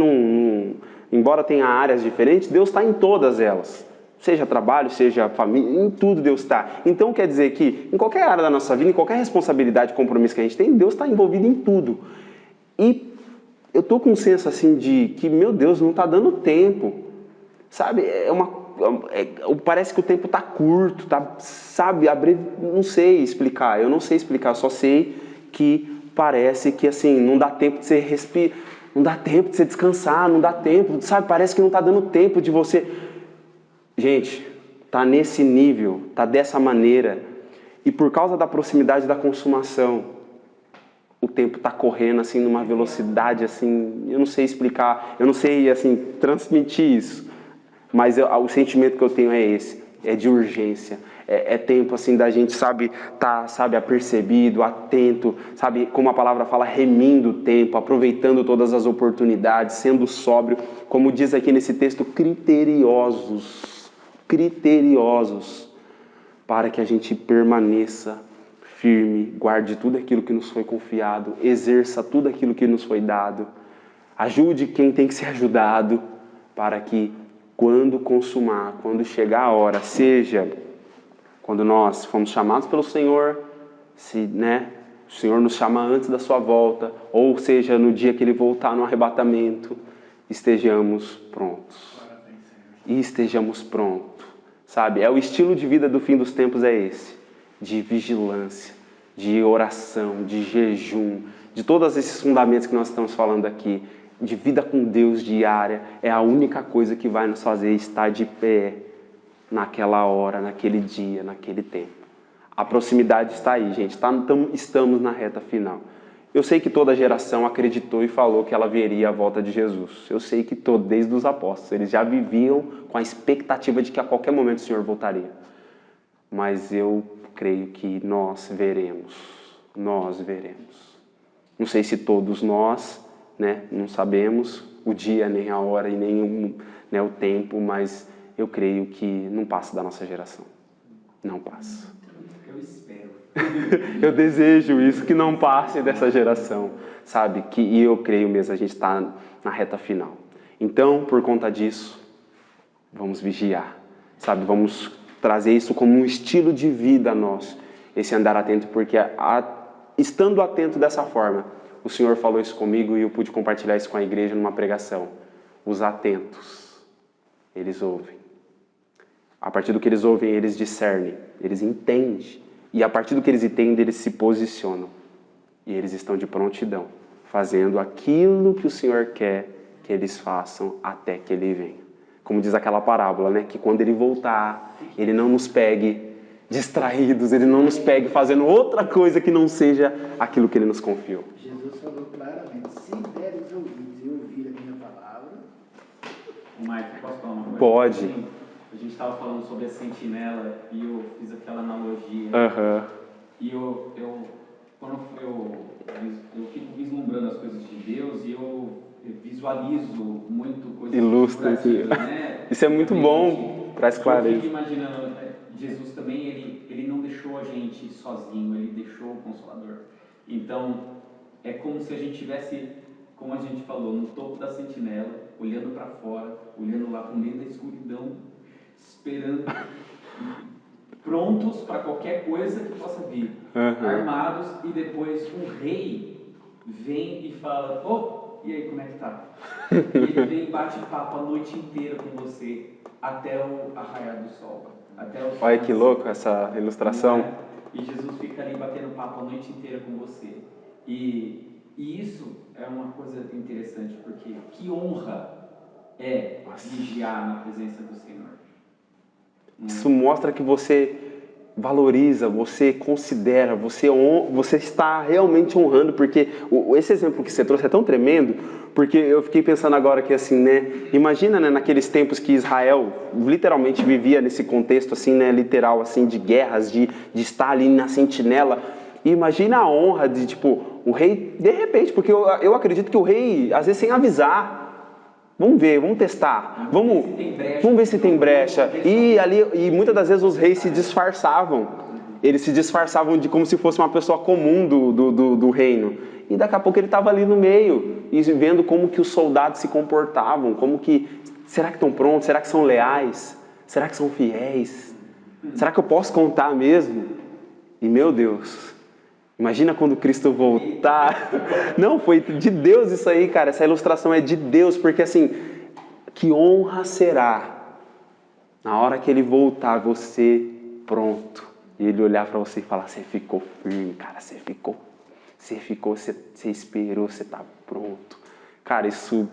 Speaker 1: embora tenha áreas diferentes, Deus está em todas elas. Seja trabalho, seja família, em tudo Deus está. Então quer dizer que em qualquer área da nossa vida, em qualquer responsabilidade, compromisso que a gente tem, Deus está envolvido em tudo. E eu estou com um senso assim de que, meu Deus, não está dando tempo. Sabe, parece que o tempo está curto, sabe, não sei explicar, eu só sei que parece que assim, não dá tempo de você respirar. Não dá tempo de você descansar, não dá tempo, sabe? Parece que não está dando tempo de você... Gente, está nesse nível, está dessa maneira. E por causa da proximidade da consumação, o tempo está correndo assim numa velocidade assim... Eu não sei explicar, eu não sei assim transmitir isso. Mas o sentimento que eu tenho é esse. é de urgência. É tempo assim da gente, tá apercebido, atento, como a palavra fala, remindo o tempo, aproveitando todas as oportunidades, sendo sóbrio, como diz aqui nesse texto, criteriosos, para que a gente permaneça firme, guarde tudo aquilo que nos foi confiado, exerça tudo aquilo que nos foi dado, ajude quem tem que ser ajudado, para que quando consumar, quando chegar a hora, seja quando nós fomos chamados pelo Senhor, o Senhor nos chama antes da sua volta, ou seja, no dia que Ele voltar no arrebatamento, estejamos prontos. E estejamos prontos, É o estilo de vida do fim dos tempos é esse, de vigilância, de oração, de jejum, de todos esses fundamentos que nós estamos falando aqui, de vida com Deus diária, é a única coisa que vai nos fazer estar de pé naquela hora, naquele dia, naquele tempo. A proximidade está aí, gente. Estamos na reta final. Eu sei que toda geração acreditou e falou que ela veria a volta de Jesus. Eu sei que desde os apóstolos, eles já viviam com a expectativa de que a qualquer momento o Senhor voltaria. Mas eu creio que nós veremos. Não sei se todos nós, não sabemos o dia, nem a hora e nem o tempo, mas eu creio que não passa da nossa geração. Não passa.
Speaker 7: Eu espero.
Speaker 1: Eu desejo isso, que não passe dessa geração, E eu creio mesmo, a gente está na reta final. Então, por conta disso, vamos vigiar, Vamos trazer isso como um estilo de vida nosso, esse andar atento, porque estando atento dessa forma, o Senhor falou isso comigo e eu pude compartilhar isso com a igreja numa pregação. Os atentos, eles ouvem. A partir do que eles ouvem, eles discernem, eles entendem. E a partir do que eles entendem, eles se posicionam. E eles estão de prontidão, fazendo aquilo que o Senhor quer que eles façam até que Ele venha. Como diz aquela parábola, que quando Ele voltar, Ele não nos pegue distraídos, Ele não nos pegue fazendo outra coisa que não seja aquilo que Ele nos confiou.
Speaker 4: Jesus falou claramente, se deres ouvidos e ouvir a minha palavra...
Speaker 7: Mike, posso falar uma coisa?
Speaker 1: Pode.
Speaker 7: A gente estava falando sobre a sentinela e eu fiz aquela analogia. E quando eu fico vislumbrando as coisas de Deus e eu visualizo muito coisas
Speaker 1: ilustra, Isso é muito bom, traz clareza.
Speaker 7: Eu fico imaginando, Jesus também, ele não deixou a gente sozinho, Ele deixou o Consolador. Então, é como se a gente tivesse, como a gente falou, no topo da sentinela, olhando para fora, olhando lá para o meio da escuridão, esperando, prontos para qualquer coisa que possa vir, armados, e depois um rei vem e fala, e aí, como é que tá? E ele vem e bate papo a noite inteira com você, até o arraiar do sol.
Speaker 1: Olha que louco essa ilustração.
Speaker 7: E Jesus fica ali batendo papo a noite inteira com você. E isso é uma coisa interessante, porque que honra é vigiar na presença do Senhor.
Speaker 1: Isso mostra que você valoriza, você considera, você está realmente honrando, porque esse exemplo que você trouxe é tão tremendo, porque eu fiquei pensando agora que assim, imagina, naqueles tempos que Israel literalmente vivia nesse contexto assim, literal assim, de guerras, de estar ali na sentinela, e imagina a honra de, o rei, de repente, porque eu acredito que o rei, às vezes sem avisar, vamos ver, vamos testar, vamos ver se tem brecha. E muitas das vezes os reis se disfarçavam. Eles se disfarçavam de como se fosse uma pessoa comum do reino. E daqui a pouco ele estava ali no meio, e vendo como que os soldados se comportavam, será que estão prontos? Será que são leais? Será que são fiéis? Será que eu posso contar mesmo? E meu Deus, imagina quando Cristo voltar. Não, foi de Deus isso aí, cara. Essa ilustração é de Deus, porque assim, que honra será na hora que Ele voltar, você pronto. E Ele olhar para você e falar, você ficou firme, cara, você esperou, você tá pronto. Cara, isso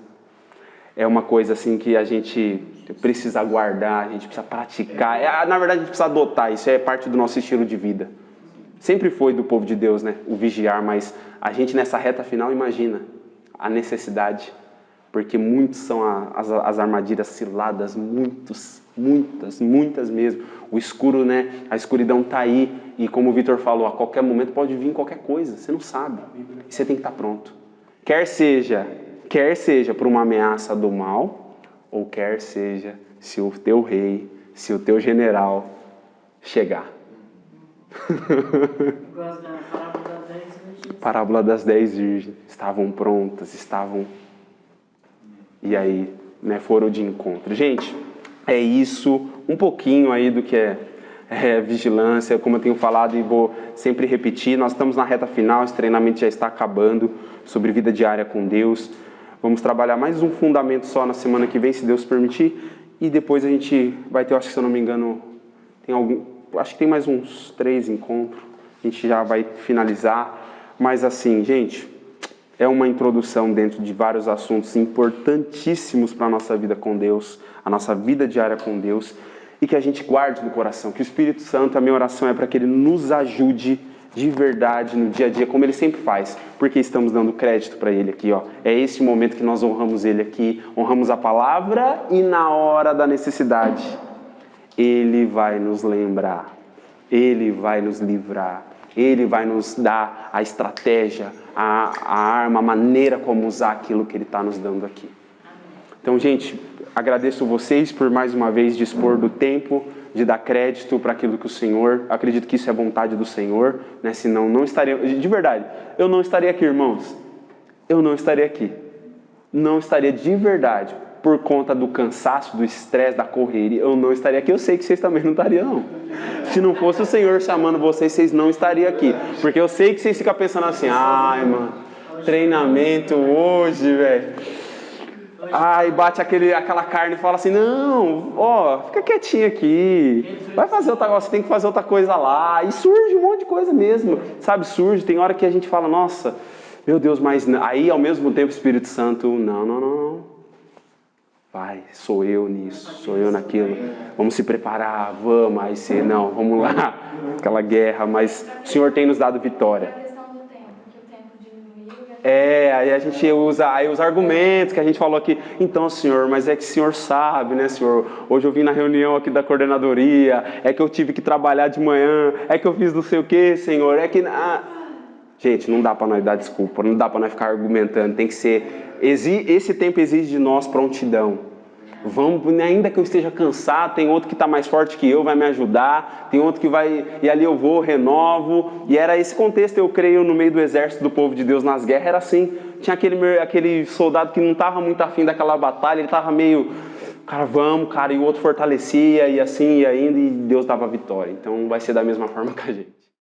Speaker 1: é uma coisa assim que a gente precisa guardar, a gente precisa praticar. Na verdade, a gente precisa adotar, isso é parte do nosso estilo de vida. Sempre foi do povo de Deus, o vigiar, mas a gente nessa reta final, imagina a necessidade. porque muitos são as armadilhas ciladas, muitas mesmo. O escuro, né? A escuridão está aí, e como o Vitor falou, a qualquer momento pode vir qualquer coisa, você não sabe, e você tem que estar pronto. Quer seja por uma ameaça do mal, ou quer seja se o teu rei, se o teu general chegar.
Speaker 8: Gosto da parábola das 10 virgens.
Speaker 1: Parábola das 10 virgens. Estavam prontas, e aí, né, foram de encontro. Gente, é isso, um pouquinho aí do que é vigilância, como eu tenho falado e vou sempre repetir. Nós estamos na reta final, esse treinamento já está acabando, sobre vida diária com Deus. Vamos trabalhar mais um fundamento só na semana que vem, se Deus permitir, e depois a gente vai ter, acho que se eu não me engano, acho que tem mais uns 3 encontros, a gente já vai finalizar. Mas assim, gente, é uma introdução dentro de vários assuntos importantíssimos para a nossa vida com Deus, a nossa vida diária com Deus, e que a gente guarde no coração, que o Espírito Santo, a minha oração é para que Ele nos ajude de verdade no dia a dia, como Ele sempre faz, porque estamos dando crédito para Ele aqui, ó. É esse momento que nós honramos Ele aqui, honramos a palavra, e na hora da necessidade, Ele vai nos lembrar, Ele vai nos livrar, Ele vai nos dar a estratégia, a arma, a maneira como usar aquilo que Ele está nos dando aqui. Então, gente, agradeço vocês por mais uma vez dispor do tempo, de dar crédito para aquilo que o Senhor, acredito que isso é vontade do Senhor, né? Senão não estaria, de verdade, eu não estaria aqui, irmãos, eu não estaria aqui, não estaria de verdade, por conta do cansaço, do estresse, da correria, eu não estaria aqui, eu sei que vocês também não estariam, não. Se não fosse o Senhor chamando vocês, vocês não estariam aqui, porque eu sei que vocês ficam pensando assim, ai, mano, treinamento hoje, velho. Ai, bate aquela carne e fala assim, não, ó, fica quietinho aqui, vai fazer outra coisa, você tem que fazer outra coisa lá, e surge um monte de coisa mesmo, sabe, surge, tem hora que a gente fala, nossa, meu Deus, mas aí ao mesmo tempo o Espírito Santo, não, vai, sou eu nisso, sou eu naquilo, vamos se preparar, vamos, aí você, não, vamos lá, aquela guerra, mas o Senhor tem nos dado vitória. Aí a gente usa os argumentos que a gente falou aqui. Então, Senhor, mas é que o Senhor sabe, né, Senhor? Hoje eu vim na reunião aqui da coordenadoria, é que eu tive que trabalhar de manhã, é que eu fiz não sei o que, Senhor, é que... Gente, não dá para nós dar desculpa, não dá para nós ficar argumentando, tem que ser... Esse tempo exige de nós prontidão. Vamos, ainda que eu esteja cansado, tem outro que está mais forte que eu, vai me ajudar, tem outro que vai, e ali eu vou, renovo, e era esse contexto, eu creio, no meio do exército do povo de Deus nas guerras, era assim, tinha aquele soldado que não estava muito afim daquela batalha, ele estava meio, cara, vamos, cara, e o outro fortalecia, e assim, e ainda, e Deus dava vitória, então vai ser da mesma forma que a gente.